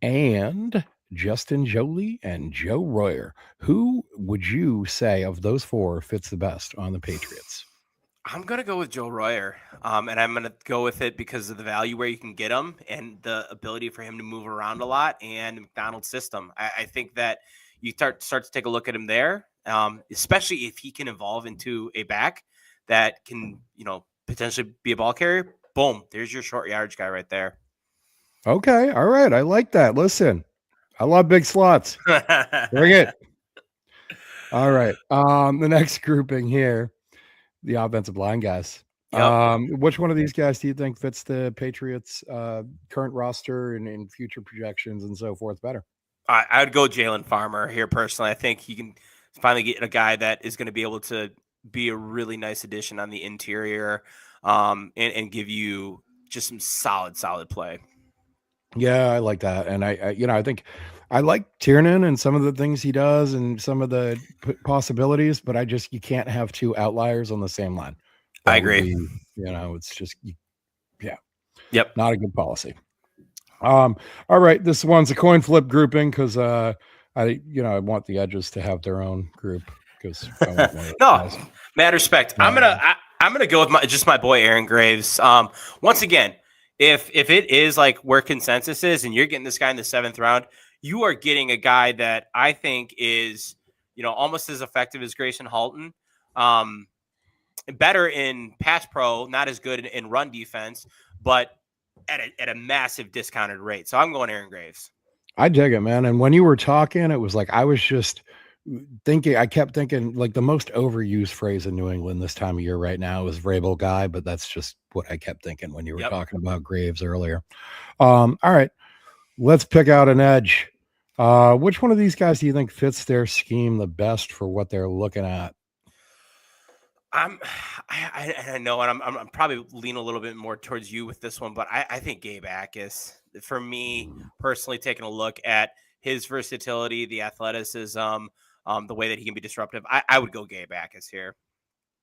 A: and Justin Jolie and Joe Royer. Who would you say of those four fits the best on the Patriots?
B: I'm gonna go with Joe Royer, and I'm gonna go with it because of the value where you can get him and the ability for him to move around a lot and the McDonald's system. I think that you start to take a look at him there, especially if he can evolve into a back that can, potentially be a ball carrier. Boom, there's your short yardage guy right there.
A: Okay, all right, I like that. Listen, I love big slots. Bring it. All right. The next grouping here, the offensive line guys.
B: Yep.
A: Which one of these guys do you think fits the Patriots' current roster and future projections and so forth better?
B: I would go Jalen Farmer here personally. I think he can finally get a guy that is going to be able to be a really nice addition on the interior, and give you just some solid play.
A: Yeah, I like that, and I think I like Tiernan and some of the things he does and some of the possibilities, but you can't have two outliers on the same line.
B: I
A: That would
B: agree.
A: be, it's just, yeah,
B: Yep.
A: not a good policy. All right, this one's a coin flip grouping because I want the edges to have their own group because I want one of
B: No,
A: those guys.
B: mad respect. I'm gonna go with my boy Aaron Graves. Once again, if it is like where consensus is, and you're getting this guy in the 7th round, you are getting a guy that I think is almost as effective as Grayson Halton. Better in pass pro, not as good in run defense, but at a massive discounted rate. So I'm going Aaron Graves.
A: I dig it, man. And when you were talking, it was like I was just I kept thinking like the most overused phrase in New England this time of year right now is Vrabel guy, but that's just what I kept thinking when you were talking about Graves earlier. All right, let's pick out an edge. Which one of these guys do you think fits their scheme the best for what they're looking at?
B: I know, and I'm probably leaning a little bit more towards you with this one, but I think Gabe Akis, for me personally, taking a look at his versatility, the athleticism, the way that he can be disruptive, I would go Gabe Akis here.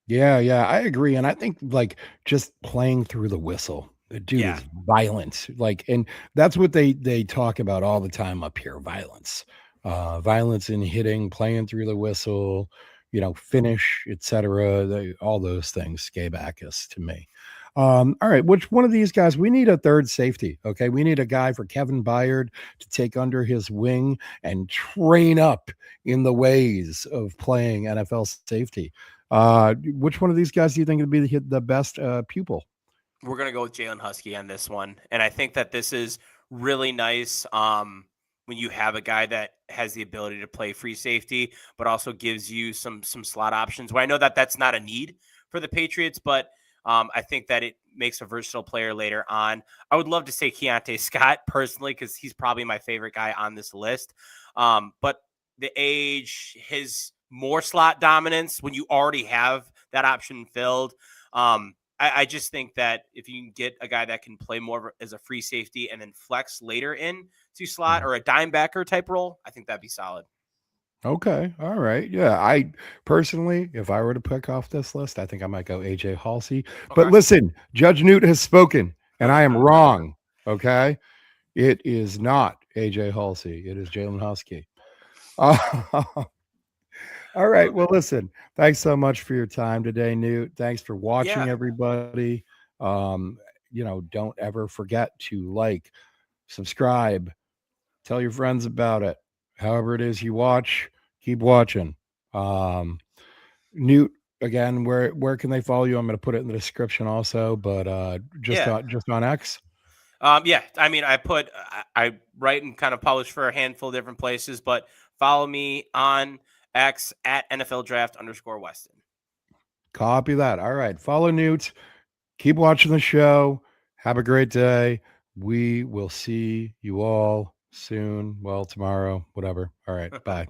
A: Yeah, I agree. And I think like just playing through the whistle, the dude is violent. Like, and that's what they talk about all the time up here, violence. Violence in hitting, playing through the whistle, finish, etc. All those things, Gabe Akis to me. All right, which one of these guys? We need a third safety. Okay, we need a guy for Kevin Byard to take under his wing and train up in the ways of playing NFL safety. Which one of these guys do you think would be the best pupil?
B: We're gonna go with Jalen Husky on this one, and I think that this is really nice. When you have a guy that has the ability to play free safety, but also gives you some slot options. Well, I know that that's not a need for the Patriots, but I think that it makes a versatile player later on. I would love to say Keontae Scott personally, because he's probably my favorite guy on this list. But the age, his more slot dominance when you already have that option filled. I just think that if you can get a guy that can play more as a free safety and then flex later in to slot or a dime backer type role, I think that'd be solid.
A: Okay. All right. Yeah. I personally, if I were to pick off this list, I think I might go AJ Halsey. But
B: Okay.
A: listen, Judge Newt has spoken and I am wrong. Okay. It is not AJ Halsey. It is Jalen Husky. All right. Well, listen, thanks so much for your time today, Newt. Thanks for watching, everybody. Don't ever forget to like, subscribe, tell your friends about it. However it is you watch, keep watching. Newt, again, where can they follow you? I'm going to put it in the description also, but just on X.
B: Yeah, I mean, I write and kind of publish for a handful of different places, but follow me on X at NFL Draft _Weston.
A: Copy that. All right. Follow Newt. Keep watching the show. Have a great day. We will see you all soon. Well, tomorrow, whatever. All right. Bye.